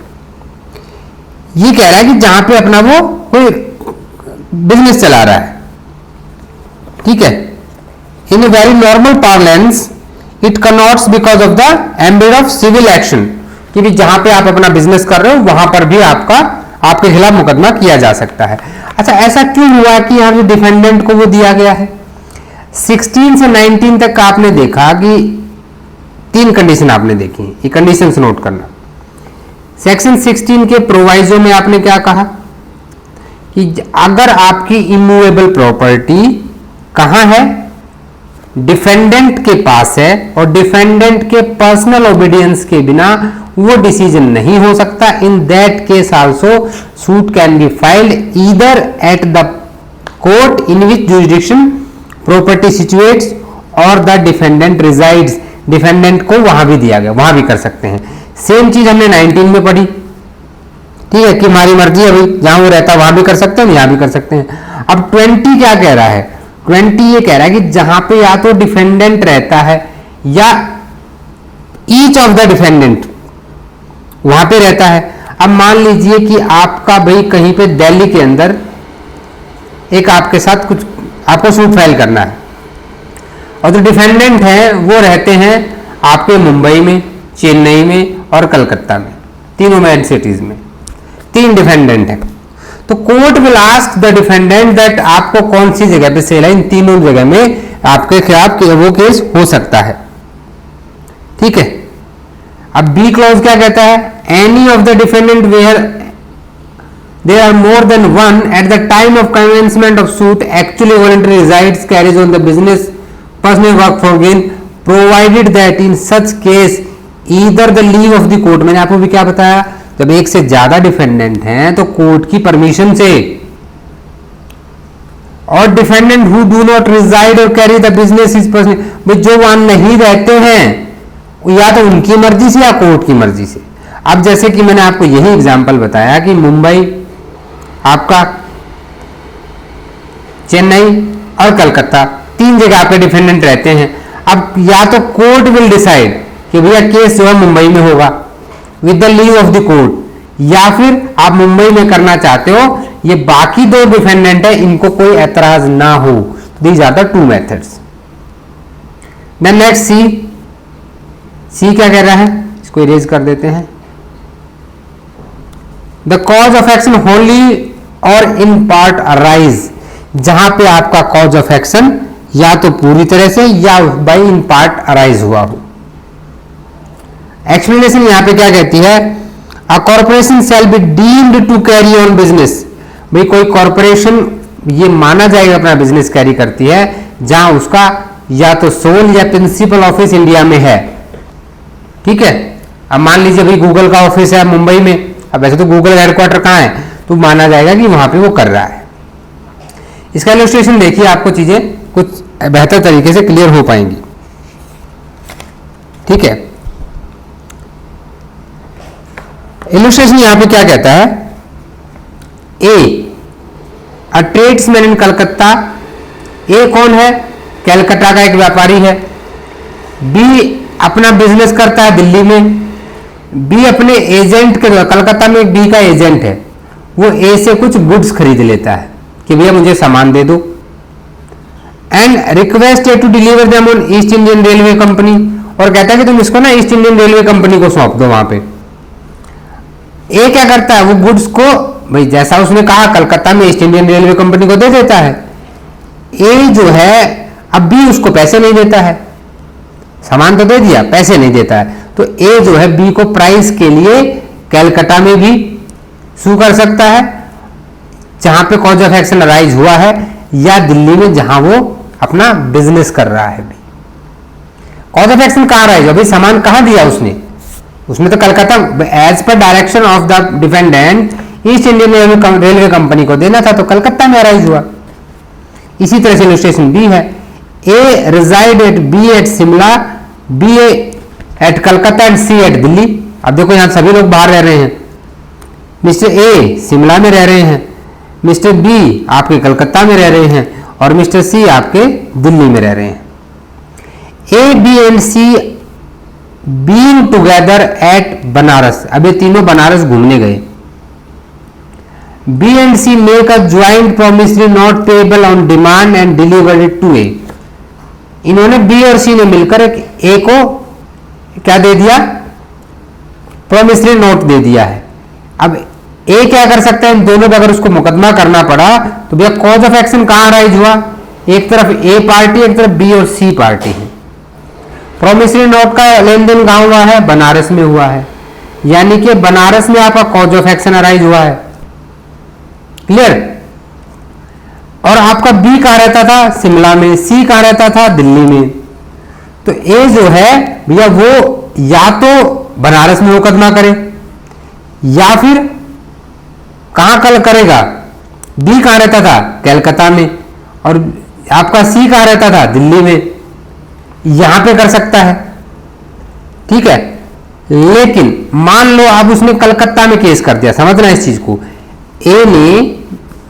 ये कह रहा है कि जहां पे अपना वो कोई बिजनेस चला रहा है, ठीक है, in a very normal parlance it connotes because of the ambit of civil action, कि भी जहां पे आप अपना बिजनेस कर रहे हो वहां पर भी आपके खिलाफ मुकदमा किया जा सकता है। अच्छा, ऐसा क्यों हुआ कि यहां पे डिफेंडेंट को वो दिया गया है? 16 से 19 तक आपने देखा कि 3 कंडीशन आपने देखी, ये कंडीशंस नोट करना। सेक्शन 16 के प्रोवाइजो में आपने क्या कहा कि अगर आपकी इमूवेबल प्रॉपर्टी कहां है, डिफेंडेंट के पास है, और डिफेंडेंट के पर्सनल ओबीडियंस के बिना वो डिसीजन नहीं हो सकता, in that case also suit can be filed either at the court in which jurisdiction property situates or the defendant resides. Defendant को वहां भी दिया गया, वहां भी कर सकते हैं। सेम चीज हमने 19 में पढ़ी, ठीक है, कि हमारी मर्जी है भाई, जहां वो रहता वहां भी कर सकते हैं, यहां भी कर सकते हैं। अब 20 क्या कह रहा है? 20 ये कह रहा है कि जहां पे या तो डिफेंडेंट रहता है या ईच ऑफ द डिफेंडेंट वहां पे रहता है। अब मान लीजिए कि आपका भाई कहीं पे दिल्ली के अंदर एक आपके साथ कुछ आपको सूट फाइल करना है, और जो डिफेंडेंट है वो रहते हैं आपके मुंबई में, चेन्नई में और कलकत्ता में, तीनों मेन सिटीज में 3 डिफेंडेंट हैं। तो court will ask the defendant that आपको कौन सी जगह पे सेल है, इन तीनों जगह में आपके खिलाफ वो केस हो सकता है, ठीक है। अब बी क्लॉज क्या कहता है? Any of the defendant where there are more than one at the time of commencement of suit actually voluntary resides carries on the business personal work for gain provided that in such case either the leave of the court. मैंने आपको भी क्या बताया, जब एक से ज्यादा defendant हैं तो कोर्ट की परमिशन से, और defendant who do not reside or carry the business is personal, जो वहां नहीं रहते हैं या तो उनकी मर्जी से या कोर्ट की मर्जी से। अब जैसे कि मैंने आपको यही एग्जांपल बताया कि मुंबई, आपका चेन्नई और कलकत्ता, 3 जगह आपके डिफेंडेंट रहते हैं। अब या तो कोर्ट विल डिसाइड कि भैया केस जो है मुंबई में होगा with the leave of the court, या फिर आप मुंबई में करना चाहते हो, ये बाकी 2 डिफेंडेंट है इनको कोई एतराज ना हो। These are the 2 methods. Then next C क्या कह रहा है, इसको इरेज कर देते हैं। The cause of action wholly or in part arise, जहां पे आपका कॉज ऑफ एक्शन या तो पूरी तरह से या बाय इन पार्ट अराइज हुआ हो। एक्सप्लेनेशन यहां पे क्या कहती है, a corporation shall be deemed to carry on business, भाई कोई कॉर्पोरेशन ये माना जाएगा अपना बिजनेस कैरी करती है जहां उसका या तो सोल या प्रिंसिपल ऑफिस इंडिया में है, ठीक है। अब मान लीजिए भाई गूगल का ऑफिस है मुंबई में, अब वैसे तो गूगल हेडक्वार्टर कहां है, तो माना जाएगा कि वहां पे वो कर रहा है। इसका इलस्ट्रेशन देखिए, आपको चीजें कुछ बेहतर तरीके से क्लियर हो पाएंगी, ठीक है। इलस्ट्रेशन यहां पे क्या कहता है, अ ट्रेड्समैन इन कलकत्ता, ए कौन है, कलकत्ता का एक व्यापारी है। बी अपना बिजनेस करता है दिल्ली में, बी अपने एजेंट के, कलकत्ता में एक बी का एजेंट है, वो ए से कुछ गुड्स खरीद लेता है कि भैया मुझे सामान दे दो, and request A to deliver them on East Indian Railway company, और कहता है कि तुम इसको ना ईस्ट इंडियन रेलवे कंपनी को सौंप दो वहां पे। ए क्या करता है, वो गुड्स को भाई जैसा उसने कहा कलकत्ता में ईस्ट इंडियन रेलवे कंपनी को दे देता है। ए जो है अब बी उसको पैसे नहीं देता है, सामान तो दे दिया, पैसे नहीं देता है, तो ए जो है बी को प्राइस के लिए कलकत्ता में भी सू कर सकता है जहां पे कॉज ऑफ एक्शन अराइज हुआ है, या दिल्ली में जहां वो अपना बिजनेस कर रहा है। कॉज ऑफ एक्शन कहां अराइज हुआ, भाई सामान कहां दिया उसने तो Calcutta as per direction of the defendant East Indian Railway company को देना था, तो कलकत्ता में अराइज हुआ। इसी तरह से इलस्ट्रेशन बी है, A reside at B at Shimla, B at Calcutta and C at Delhi. अब देखो यहां सभी लोग बाहर रह रहे हैं, मिस्टर ए शिमला में रह रहे हैं, मिस्टर बी आपके कलकत्ता में रह रहे हैं, और मिस्टर सी आपके दिल्ली में रह रहे हैं। A B and C being together at Banaras, अब ये तीनों बनारस घूमने गए। B and C make a joint promissory note payable on demand and delivered it to A. इन्होंने बी और सी ने मिलकर ए को क्या दे दिया, प्रोमिसरी नोट दे दिया है। अब ए क्या कर सकता है, इन दोनों पे अगर उसको मुकदमा करना पड़ा तो भैया कॉज ऑफ एक्शन कहां राइज हुआ, एक तरफ ए पार्टी एक तरफ बी और सी पार्टी है। प्रोमिसरी नोट का लेन देन कहां हुआ है, बनारस में हुआ है, यानी कि बनारस में आपका कॉज ऑफ एक्शन अराइज हुआ है। क्लियर। और आपका बी कहां रहता था, शिमला में, सी कहां रहता था, दिल्ली में। तो ए जो है भैया वो या तो बनारस में मुकदमा करे या फिर कहां कल करेगा, बी कहां रहता था, कलकत्ता में, और आपका सी कहां रहता था, दिल्ली में, यहां पे कर सकता है। ठीक है, लेकिन मान लो अब उसने कलकत्ता में केस कर दिया, समझना इस चीज को, ए ने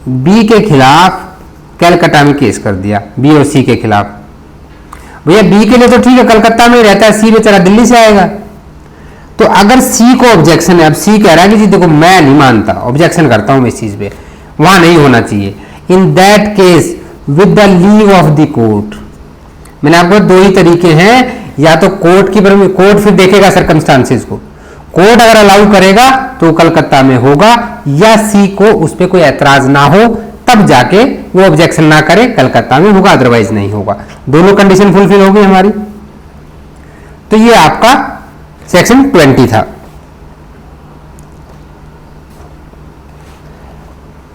बी के खिलाफ कलकत्ता में केस कर दिया, बी और सी के खिलाफ। भैया बी के लिए तो ठीक है कलकत्ता में रहता है, सी बेचारा दिल्ली से आएगा। तो अगर सी को ऑब्जेक्शन है, अब सी कह रहा है कि जी देखो मैं नहीं मानता, ऑब्जेक्शन करता हूं मैं इस चीज पे, वहां नहीं होना चाहिए। इन that case with the leave of the court, मैंने आपको दो ही तरीके हैं, या तो कोर्ट की कोर्ट फिर देखेगा सर्कमस्टांसेस को, कोर्ट अगर अलाउ करेगा तो कलकत्ता में होगा, या सी को उस पर कोई ऐतराज ना हो तब जाके वो ऑब्जेक्शन ना करे, कलकत्ता में होगा, अदरवाइज नहीं होगा। दोनों कंडीशन फुलफिल होगी हमारी। तो ये आपका सेक्शन 20 था।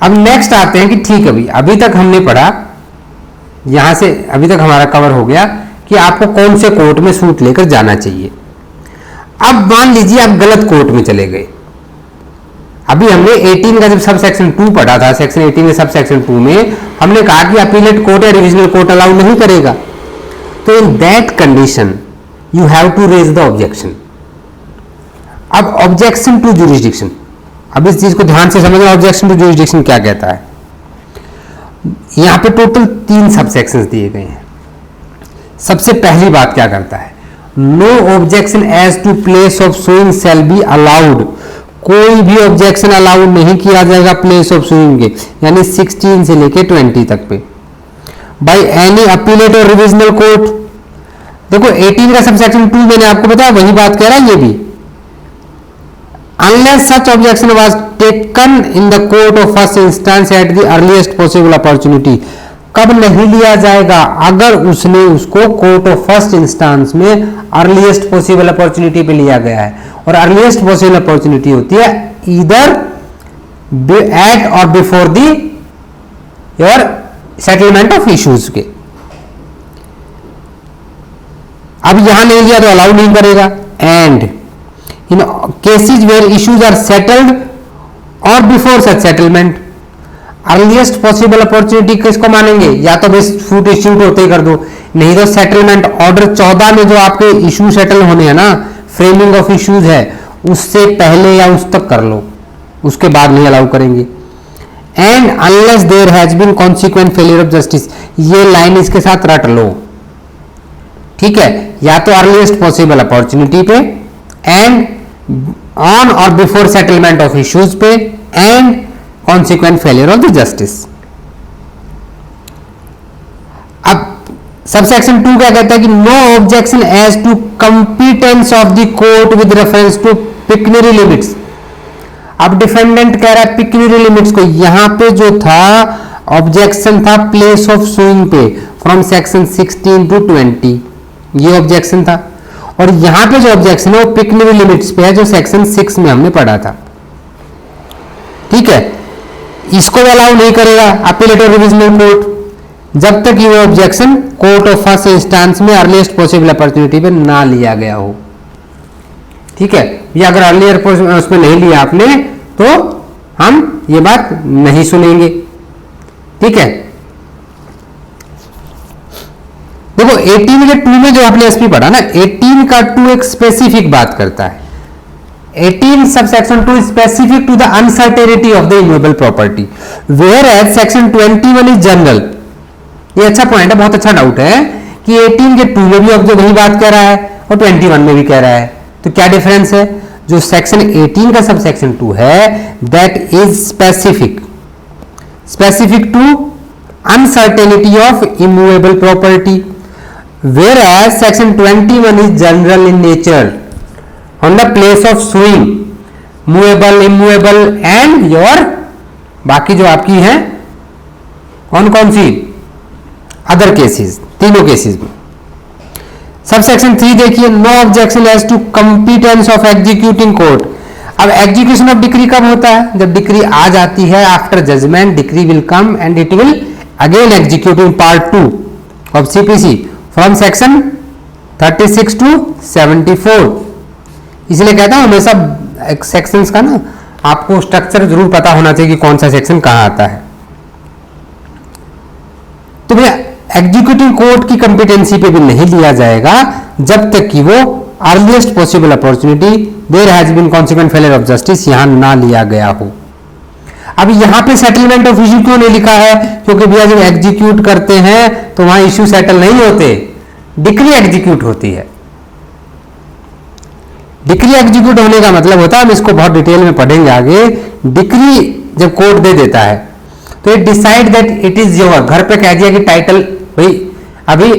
अब नेक्स्ट आते हैं कि ठीक है भाई, अभी तक हमने पढ़ा, यहां से अभी तक हमारा कवर हो गया कि आपको कौन से कोर्ट में सूट लेकर जाना चाहिए। अब मान लीजिए आप गलत कोर्ट में चले गए। अभी हमने 18 का जब सब सेक्शन 2 पढ़ा था, सेक्शन 18 के सब सेक्शन 2 में हमने कहा कि अपीलेट कोर्ट या रिविजनल कोर्ट अलाउ नहीं करेगा। तो in that condition you have to raise the objection. अब ऑब्जेक्शन टू ज्यूरिसडिक्शन, अब इस चीज को ध्यान से समझना, ऑब्जेक्शन टू ज्यूरिसडिक्शन क्या कहता है। यहां पे टोटल 3 सब सेक्शंस दिए गए हैं। सबसे पहली बात क्या करता है, no objection as to place of suing shall be allowed. कोई भी ऑब्जेक्शन अलाउ नहीं किया जाएगा प्लेस ऑफ सुइंग के, यानी 16 से लेके 20 तक पे, बाय एनी अपीलेट और रिविजनल कोर्ट। देखो 18 का सब सेक्शन 2 मैंने आपको बताया, वही बात कह रहा है ये भी। Unless such objection was taken in the court of first instance at the earliest possible opportunity, कब नहीं लिया जाएगा, अगर उसने उसको कोर्ट ऑफ फर्स्ट इंस्टांस में अर्लीस्ट पॉसिबल अपॉर्चुनिटी पे लिया गया है। और अर्लीस्ट पॉसिबल अपॉर्चुनिटी होती है ईदर एट और before the your settlement of issues के। अब यहां नहीं लिया तो अलाउ नहीं करेगा। And in cases where issues are settled or before such settlement, earliest possible opportunity किसको मानेंगे, या तो बस फूट इश्यूट होते ही कर दो, नहीं तो सेटलमेंट ऑर्डर 14 में जो आपके इशू सेटल होने हैं ना, फ्रेमिंग ऑफ इश्यूज है, उससे पहले या उस तक कर लो, उसके बाद नहीं अलाउ करेंगे। And unless there has been consequent failure of justice, ये लाइन इसके साथ रट लो, ठीक है, या तो अर्लीस्ट पॉसिबल अपॉर्चुनिटी पे, and on or before settlement of issues पे, and consequent failure of the justice. अब सबसेक्शन 2 क्या कहता है कि no objection as to competence of the court with reference to pecuniary limits. अब डिफेंडेंट कह रहा है पिक्यूनियरी लिमिट्स को, यहां पे जो था ऑब्जेक्शन था प्लेस ऑफ सुइंग पे फ्रॉम सेक्शन 16 टू 20, ये ऑब्जेक्शन था। और यहां पे जो ऑब्जेक्शन है वो पिक्यूनियरी लिमिट्स पे है, जो सेक्शन 6 में हमने पढ़ा था, ठीक है। इसको अलाउ नहीं करेगा अपीलेट और रिविजनल कोर्ट जब तक ये objection court of first instance में अर्लीस्ट पॉसिबल अपॉर्चुनिटी पे ना लिया गया हो, ठीक है। या अगर अर्लियर उसमें नहीं लिया आपने तो हम ये बात नहीं सुनेंगे, ठीक है। देखो 18 के 2 में जो आपने एसपी पढ़ा ना, 18 का 2 एक स्पेसिफिक बात करता है। 18 subsection 2 specific to the uncertainty of the immovable property, where as section 21 is general. ये अच्छा पॉइंट है, बहुत अच्छा डाउट है कि 18 के 2 में भी ऑब्जेक्ट वही बात कह रहा है और 21 में भी कह रहा है। तो क्या डिफरेंस है? जो सेक्शन 18 का सब सेक्शन 2 है that is specific to uncertainty of immovable property, where as section 21 is general in nature on the place of suing movable, immovable and your बाकी जो आपकी है कौन कौन सी अदर केसेस, तीनों केसेस में। सब सेक्शन 3 देखिए, no objection as to competence of executing court. अब एग्जीक्यूशन ऑफ डिक्री कब होता है? जब डिक्री आ जाती है after judgment decree will come and it will again execute in part 2 of CPC from section 36 to 74। इसलिए कहता हूं हमेशा सेक्शंस का ना आपको स्ट्रक्चर जरूर पता होना चाहिए कि कौन सा सेक्शन कहां आता है। तो भैया एग्जीक्यूटिव कोर्ट की कंपिटेंसी पे भी नहीं लिया जाएगा जब तक कि वो earliest possible opportunity there has been consequent failure of justice यहां ना लिया गया हो। अब यहां पे सेटलमेंट ऑफ इश्यू क्यों नहीं लिखा है? क्योंकि भैया जब एग्जीक्यूट करते हैं तो वहां इश्यू सेटल नहीं होते, डिक्री एग्जीक्यूट होती है। डिक्री एग्जीक्यूट होने का मतलब होता है, हम इसको बहुत डिटेल में पढ़ेंगे आगे, डिक्री जब कोर्ट दे देता है तो it decide that it is your, घर पे कह दिया कि टाइटल भाई अभी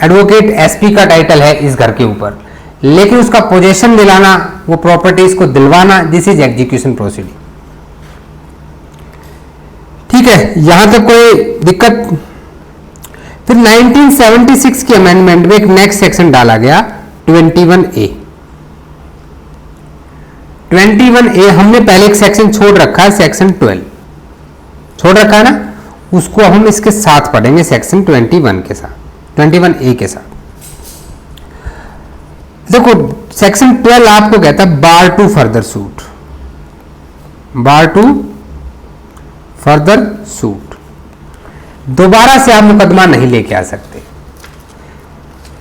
एडवोकेट एसपी का टाइटल है इस घर के ऊपर, लेकिन उसका पोजेशन दिलाना, वो प्रॉपर्टीज को दिलवाना, दिस इज एग्जीक्यूशन प्रोसीडिंग। ठीक है, यहां तक कोई दिक्कत? फिर 1976 की अमेंडमेंट में एक नेक्स्ट सेक्शन डाला गया 21A। 21A हमने पहले एक सेक्शन छोड़ रखा है, सेक्शन 12 छोड़ रखा है ना, उसको हम इसके साथ पढ़ेंगे सेक्शन 21 के साथ, 21A के साथ। देखो सेक्शन 12 आपको कहता है bar to further suit, bar to further suit, दोबारा से आप मुकदमा नहीं लेके आ सकते।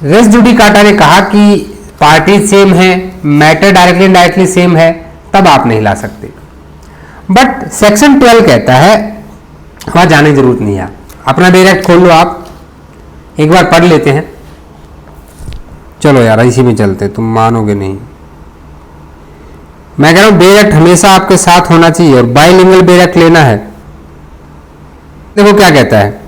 रेस जुडिकाटा ने कहा कि पार्टी सेम है, मैटर डायरेक्टली इनडायरेक्टली सेम है, तब आप नहीं ला सकते। बट सेक्शन 12 कहता है वहां जाने की जरूरत नहीं है, अपना डायरेक्ट खोल लो, आप एक बार पढ़ लेते हैं। चलो यार इसी में चलते, तुम मानोगे नहीं। मैं कह रहा हूं डायरेक्ट हमेशा आपके साथ होना चाहिए और बाइलिंगुअल डायरेक्ट लेना है। देखो क्या कहता है,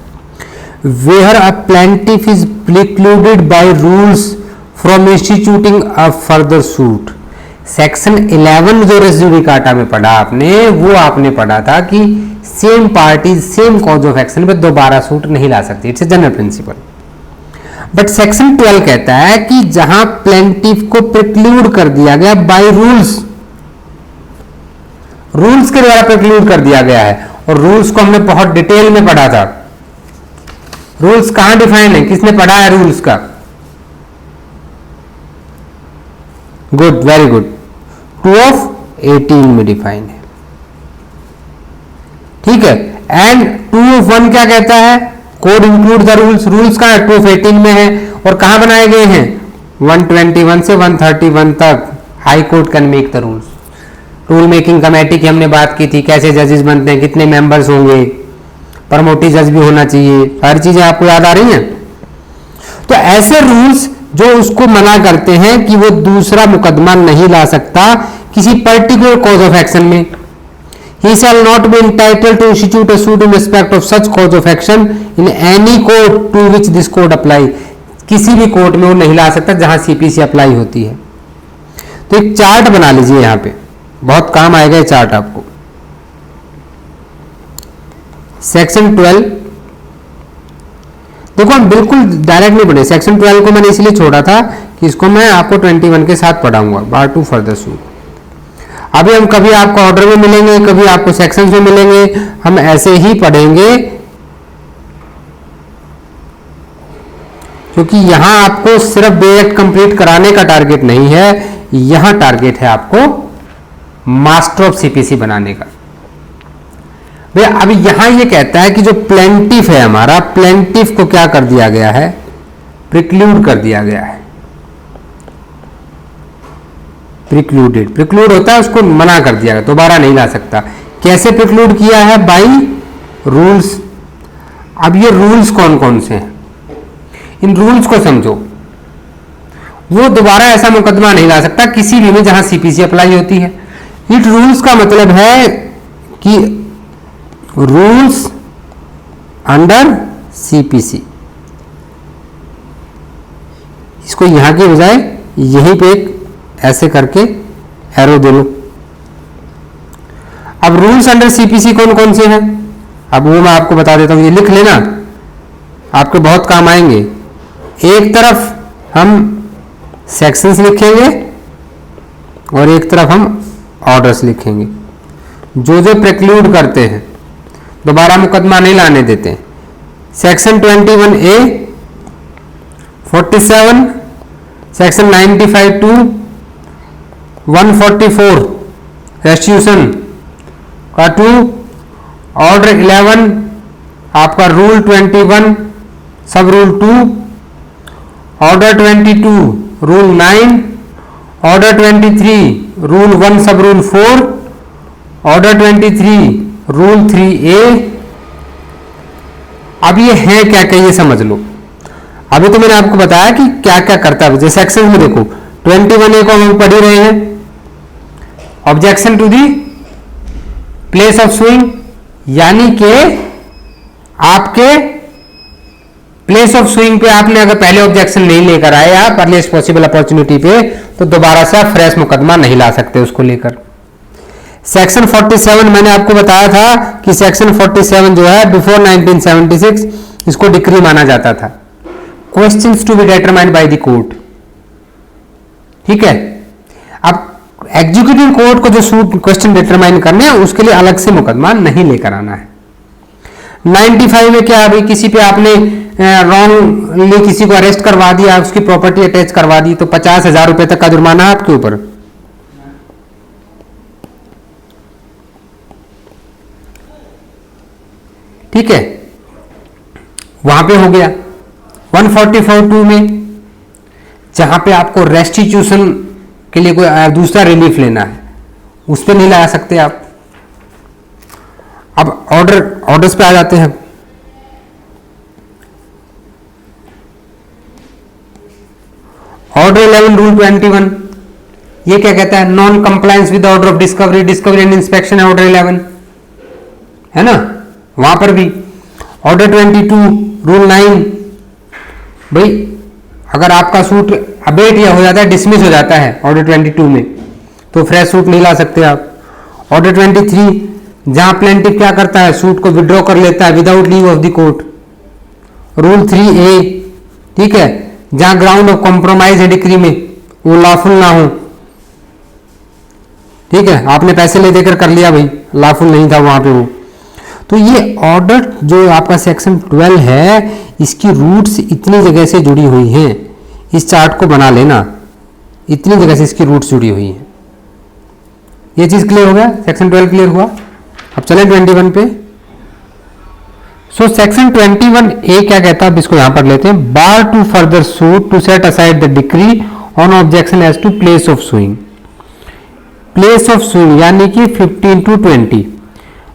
where a plaintiff is precluded by rules from instituting a further suit. Section 11 जो रेस जुडिकाटा में पढ़ा आपने, वो आपने पढ़ा था कि same party same cause of action पे दोबारा सूट नहीं ला सकती, it's a general principle. But section 12 कहता है कि जहां प्लेंटिफ को प्रिक्लूड कर दिया गया बाय रूल्स, रूल्स के द्वारा प्रिक्लूड कर दिया गया है, और रूल्स को हमने बहुत डिटेल में पढ़ा था। रूल्स कहां डिफाइन है, किसने पढ़ा है रूल्स का? गुड, वेरी गुड, 2 of 18 में डिफाइन है। ठीक है, एंड 2 of 1 क्या कहता है? Code include the rules, rules कहां है? 2 of 18 में है, और कहां बनाए गए हैं? 121 से 131 तक high court can make the rules. Rule making committee की हमने बात की थी, कैसे जजेस बनते हैं, कितने मेंबर्स होंगे, प्रमोटी जज भी होना चाहिए, सारी चीजें आपको याद आ रही हैं। तो ऐसे रूल्स जो उसको मना करते हैं कि वो दूसरा मुकदमा नहीं ला सकता किसी पर्टिकुलर कॉज ऑफ एक्शन में। He shall not be entitled to institute a suit in respect of such cause of action in any court to which this code apply। किसी भी कोर्ट में वो नहीं ला सकता जहां सीपीसी अप्लाई होती है। तो एक चार्ट बना लीजिए, यहां पे बहुत काम आएगा ये चार्ट आपको। सेक्शन 12 देखो हम बिल्कुल डायरेक्ट नहीं पढ़े, सेक्शन 12 को मैंने इसलिए छोड़ा था कि इसको मैं आपको 21 के साथ पढ़ाऊंगा, बार टू फर्दर सूट। अभी हम कभी आपको ऑर्डर में मिलेंगे, कभी आपको सेक्शंस में मिलेंगे, हम ऐसे ही पढ़ेंगे, क्योंकि यहां आपको सिर्फ डायरेक्ट कंप्लीट कराने का टारगेट नहीं है, यहां टारगेट है आपको मास्टर ऑफ सीपीसी बनाने का। भैया अभी यहां ये कहता है कि जो प्लेंटिफ है हमारा, प्लेंटिफ को क्या कर दिया गया है? प्रिक्लूड कर दिया गया है। प्रिक्लूडेड, प्रिक्लूड होता है उसको मना कर दिया गया, दोबारा नहीं ला सकता। कैसे प्रिक्लूड किया है? By rules. अब ये रूल्स कौन कौन से हैं? इन रूल्स को समझो, वो दोबारा ऐसा मुकदमा नहीं ला सकता किसी भी में जहां सीपीसी अप्लाई होती है। इट रूल्स का मतलब है कि रूल्स अंडर सीपीसी, इसको यहां के बजाय यहीं पे एक ऐसे करके एरो दे लो। अब रूल्स अंडर सीपीसी कौन कौन से हैं, अब वो मैं आपको बता देता हूं, ये लिख लेना, आपके बहुत काम आएंगे। एक तरफ हम सेक्शंस लिखेंगे और एक तरफ हम ऑर्डर्स लिखेंगे, जो जो प्रिक्लूड करते हैं, दोबारा मुकदमा नहीं लाने देते हैं। Section 21A 47, section 95 to 144 restitution का 2, ऑर्डर 11 आपका रूल 21 सब rule 2, order 22 rule 9, order 23 rule 1 सब रूल 4, ऑर्डर 23 रूल 3A। अब ये है क्या क्या ये समझ लो। अभी तो मैंने आपको बताया कि क्या क्या करता है, जैसे सेक्शन में देखो 21A को हम पढ़ ही रहे हैं, objection to the place of suing, यानी कि आपके प्लेस ऑफ सुइंग पे आपने अगर पहले ऑब्जेक्शन नहीं लेकर आए आप अर्लीस्ट पॉसिबल अपॉर्चुनिटी पे, तो दोबारा से आप फ्रेश मुकदमा नहीं ला सकते उसको लेकर। सेक्शन 47 मैंने आपको बताया था कि सेक्शन 47 जो है बिफोर 1976 इसको डिक्री माना जाता था, questions to be determined by the court. ठीक है, अब एग्जीक्यूटिव कोर्ट को जो सूट क्वेश्चन डिटरमाइन करने हैं उसके लिए अलग से मुकदमा नहीं लेकर आना है। 95 में क्या, अभी किसी पे आपने रॉन्गली किसी को अरेस्ट करवा दिया, उसकी प्रॉपर्टी अटैच करवा दी, तो 50,000 रुपए तक का जुर्माना है आपके ऊपर। ठीक है, वहां पे हो गया। 144(2) में जहां पे आपको रेस्टिट्यूशन के लिए कोई दूसरा रिलीफ लेना है, उस पर नहीं ला सकते आप। अब ऑर्डर्स पे आ जाते हैं। ऑर्डर 11 रूल 21 ये क्या कहता है, non compliance with order of discovery and inspection है ऑर्डर 11, है ना। वहां पर भी ऑर्डर 22 रूल 9, भाई अगर आपका सूट अबेट या हो जाता है, डिसमिस हो जाता है ऑर्डर 22 में, तो फ्रेश सूट नहीं ला सकते आप। ऑर्डर 23 जहां प्लेंटिफ क्या करता है, सूट को विड्रॉ कर लेता है without leave of the court, rule 3A। ठीक है, जहां ग्राउंड ऑफ कॉम्प्रोमाइज है डिक्री में, वो लॉफुल ना हो। ठीक है, आपने पैसे ले देकर कर लिया, भाई लॉफुल नहीं था वहां पे वो। तो ये ऑर्डर जो आपका सेक्शन 12 है, इसकी रूट्स इतनी जगह से जुड़ी हुई हैं, इस चार्ट को बना लेना, इतनी जगह से इसकी रूट्स जुड़ी हुई हैं। ये चीज क्लियर हो गया, सेक्शन 12 क्लियर हुआ। अब चलें 21 पे। सो सेक्शन 21A क्या कहता है, अब इसको यहां पर लेते हैं। Bar to further suit to set aside the decree on objection as to place of suing. Place of suing यानी कि 15 to 20।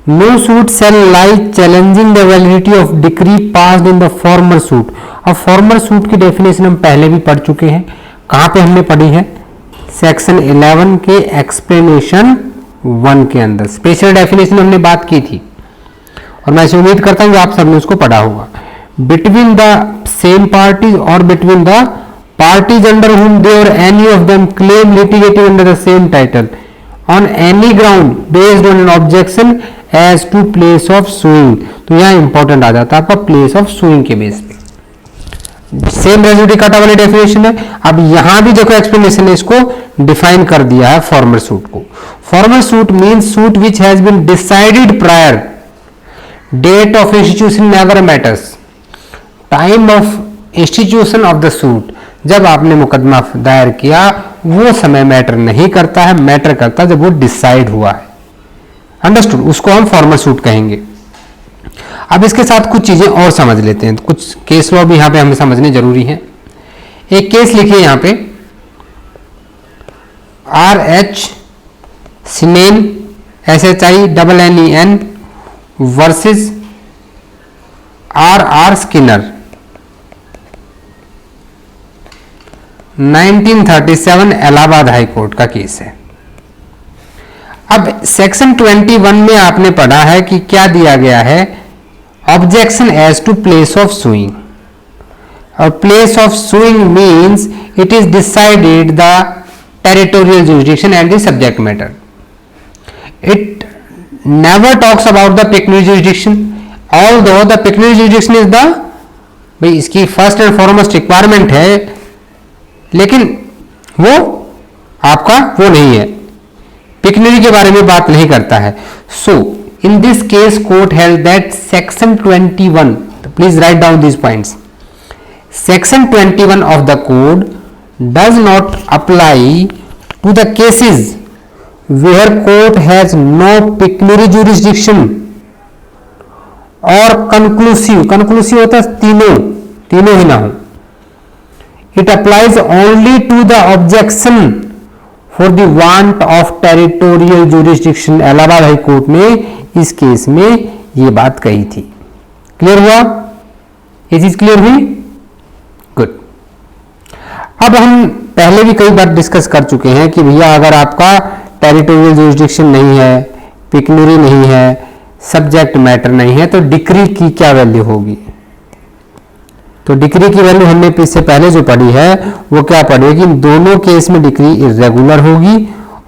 No suit shall lie challenging the validity of decree passed in the former suit। अब farmer suit की definition हम पहले भी पढ़ चुके हैं, कहां पे हमने पढ़ी है, सेक्शन 11 के एक्सप्लेनेशन 1 के अंदर स्पेशल डेफिनेशन हमने बात की थी, और मैं इसे उम्मीद करता हूं कि आप सबने उसको पढ़ा होगा। बिटवीन द सेम पार्टीज और between the parties under whom they or any of them claim litigating under the same title on any ground based on an objection as to place of suing। तो यहां important आ जाता है आपका place of sewing के base पे। Same rigidity काटा वाली definition है। अब यहां भी देखो एक्सप्लेनेशन है, इसको डिफाइन कर दिया है फॉर्मर सूट को। Former suit means suit which has been decided prior, date of institution never matters, time of institution of the suit, जब आपने मुकदमा दायर किया वो समय मैटर नहीं करता है, मैटर करता है जब वो डिसाइड हुआ है। अंडरस्टूड, उसको हम फॉर्मल सूट कहेंगे। अब इसके साथ कुछ चीजें और समझ लेते हैं, कुछ केस लॉ भी यहां पे हमें समझने जरूरी है। एक केस लिखिए यहां पे, RH सिनेन SHINNEN versus RR Skinner. 1937 Allahabad high court का केस है। अब सेक्शन 21 में आपने पढ़ा है कि क्या दिया गया है, objection as to place of suing, और place of suing means it is decided the territorial jurisdiction and the subject matter. It never talks about the pecuniary jurisdiction, although the pecuniary jurisdiction is the, भाई इसकी first and foremost requirement है, लेकिन वो आपका वो नहीं है, पेक्यूनियरी के बारे में बात नहीं करता है। So in this case court held that section 21, please write down this points, section 21 of the code does not apply to the cases where court has no pecuniary jurisdiction or conclusive होता है तीनों ही ना हो। It applies only to the objection for the want of territorial jurisdiction। Allahabad high court ने इस case में ये बात कही थी। क्लियर हुआ? ये चीज क्लियर हुई? गुड। अब हम पहले भी कई बार डिस्कस कर चुके हैं कि भैया अगर आपका टेरिटोरियल जुरिडिक्शन नहीं है, पेक्यूनियरी नहीं है, सब्जेक्ट मैटर नहीं है, तो डिक्री की क्या वैल्यू होगी। तो डिक्री की वैल्यू हमने इससे पहले जो पढ़ी है वो क्या पढ़ेगी, दोनों केस में डिक्री इर्रेगुलर होगी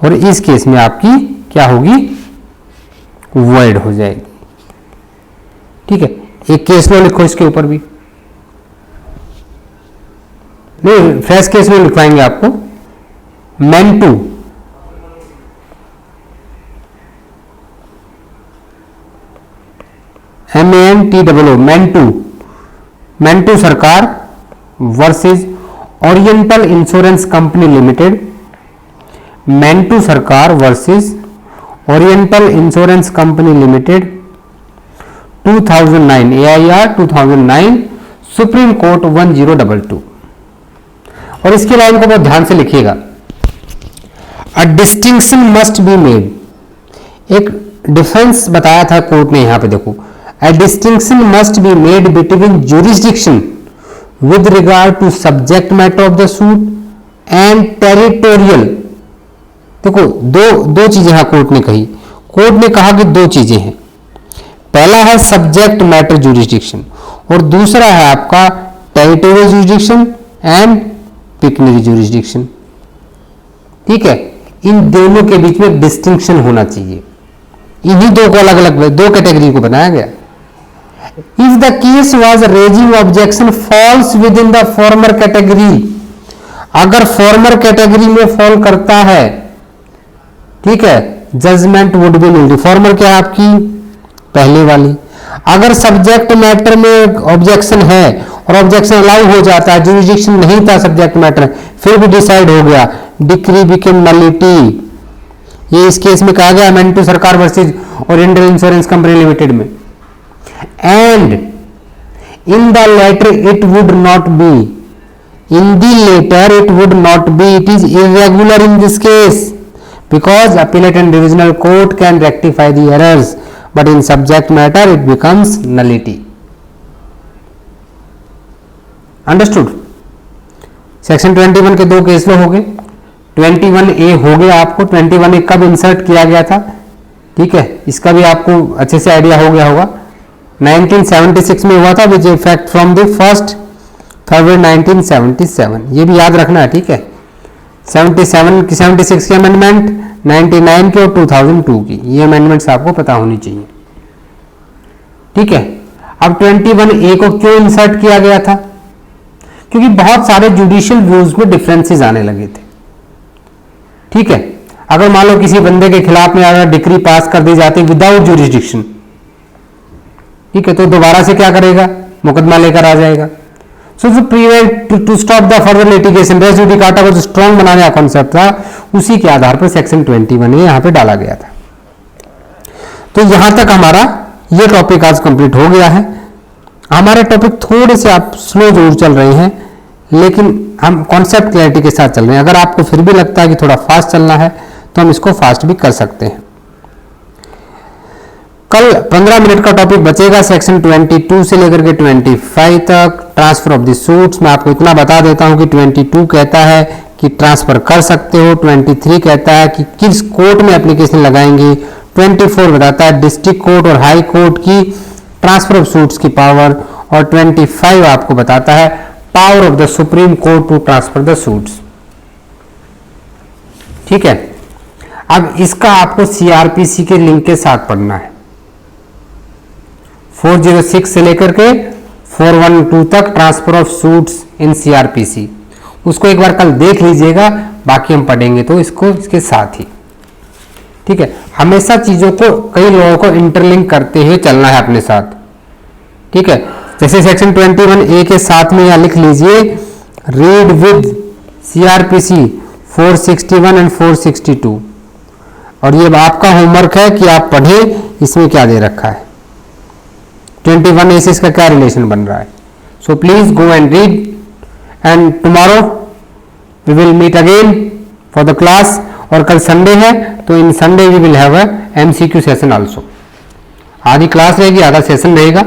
और इस केस में आपकी क्या होगी, वॉइड हो जाएगी। ठीक है, एक केस लो लिखो इसके ऊपर भी, नहीं फ्रेश केस में लिखवाएंगे आपको। मेंटू MENTOO Mentoo Sarkar versus Oriental Insurance Company Limited, Mentoo Sarkar versus Oriental Insurance Company Limited 2009 AIR 2009 Supreme Court 1022। और इसकी लाइन को बहुत ध्यान से लिखिएगा, a distinction must be made, एक डिफरेंस बताया था कोर्ट ने, यहां पे देखो, a distinction must be made between jurisdiction with regard to subject matter of the suit and territorial। देखो दो चीजें यहां कोर्ट ने कही, कोर्ट ने कहा कि दो चीजें हैं, पहला है सब्जेक्ट मैटर जुरिस्डिक्शन और दूसरा है आपका टेरिटोरियल जुरिस्डिक्शन एंड पेक्यूनियरी जुरिस्डिक्शन। ठीक है, इन दोनों के बीच में डिस्टिंक्शन होना चाहिए, इन्हीं दो को अलग अलग दो कैटेगरी को बनाया गया। If the case was raising objection falls within the former category, अगर फॉर्मर कैटेगरी में फॉल करता है, ठीक है, judgment would be null. Former क्या है आपकी पहले वाली। अगर सब्जेक्ट मैटर में ऑब्जेक्शन है और ऑब्जेक्शन अलाउ हो जाता है, जुरिडिक्शन नहीं था सब्जेक्ट मैटर, फिर भी डिसाइड हो गया, डिक्री बिकेम नलिटी। ये इस केस में कहा गया मेंटू Sarkar versus Oriental Insurance Company limited में। And in the latter it would not be, in the latter it would not be, it is irregular in this case because appellate and divisional court can rectify the errors, but in subject matter it becomes nullity। Understood? Section 21 के दो case लो हो गए, 21A हो गया आपको, 21A कब insert किया गया था, ठीक है, इसका भी आपको अच्छे से आइडिया हो गया होगा। 1976 में हुआ था विच इफेक्ट फ्रॉम द 1 फरवरी 1977, ये भी याद रखना है। ठीक है, 76 की अमेंडमेंट, 99 की और 2002 की, ये अमेंडमेंट्स आपको पता होनी चाहिए। ठीक है, अब 21A को क्यों इंसर्ट किया गया था, क्योंकि बहुत सारे जुडिशियल व्यूज में डिफरेंसेस आने लगे थे। ठीक है, अगर मान लो किसी बंदे के खिलाफ में अगर डिक्री पास कर दी जाती विदाउट जुरिस्डिक्शन, ठीक है, तो दोबारा से क्या करेगा, मुकदमा लेकर आ जाएगा। So prevent to stop the further litigation, res judicata को जो स्ट्रॉन्ग बनाने का कॉन्सेप्ट था, उसी के आधार पर सेक्शन 21A यहां पे डाला गया था। तो यहां तक हमारा ये टॉपिक आज कंप्लीट हो गया है। हमारे टॉपिक थोड़े से आप स्लो जरूर चल रहे हैं, लेकिन हम कॉन्सेप्ट क्लैरिटी के साथ चल रहे हैं। अगर आपको फिर भी लगता है कि थोड़ा फास्ट चलना है तो हम इसको फास्ट भी कर सकते हैं। कल 15 मिनट का टॉपिक बचेगा सेक्शन 22 से लेकर के 25 तक, ट्रांसफर ऑफ द सूट्स। मैं आपको इतना बता देता हूं कि 22 कहता है कि ट्रांसफर कर सकते हो, 23 कहता है कि किस कोर्ट में एप्लीकेशन लगाएंगे, 24 बताता है डिस्ट्रिक्ट कोर्ट और हाई कोर्ट की ट्रांसफर ऑफ सूट्स की पावर, और 25 आपको बताता है power of the supreme court to transfer the suits. ठीक है, अब इसका आपको सीआरपीसी के लिंक के साथ पढ़ना है। 406 से लेकर के 412 तक transfer of suits in CrPC, उसको एक बार कल देख लीजिएगा, बाकी हम पढ़ेंगे तो इसको इसके साथ ही। ठीक है, हमेशा चीजों को, कई लोगों को इंटरलिंक करते हुए चलना है अपने साथ। ठीक है, जैसे सेक्शन 21A के साथ में यहां लिख लीजिए रीड विद सीआरपीसी 461 एंड 462, और ये आपका होमवर्क है कि आप पढ़ें इसमें क्या दे रखा है, 21A से इसका क्या रिलेशन बन रहा है। So please go and read, and tomorrow we will meet again for the class. और कल संडे है तो in Sunday we will have a MCQ session also. आधी क्लास रहेगी, आधा सेशन रहेगा।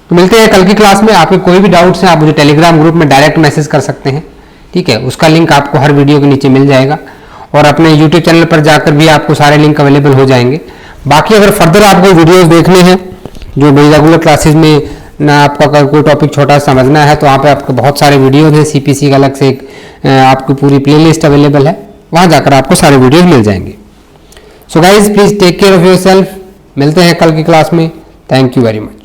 तो मिलते हैं कल की क्लास में। आपके कोई भी डाउट्स हैं आप मुझे टेलीग्राम ग्रुप में डायरेक्ट मैसेज कर सकते हैं। ठीक है, उसका लिंक आपको हर वीडियो के नीचे मिल जाएगा, और अपने यूट्यूब चैनल पर जाकर भी आपको सारे लिंक अवेलेबल हो जाएंगे। बाकी अगर फर्दर आपको वीडियोस देखने हैं जो मेरी रेगुलर क्लासेस में ना, आपका अगर कोई टॉपिक छोटा समझना है तो वहाँ पे आपको बहुत सारे वीडियोस हैं, CPC का अलग से एक आपकी पूरी प्लेलिस्ट अवेलेबल है, वहाँ जाकर आपको सारे वीडियोस मिल जाएंगे। So guys please take care of yourself, मिलते हैं कल की क्लास में। Thank you very much.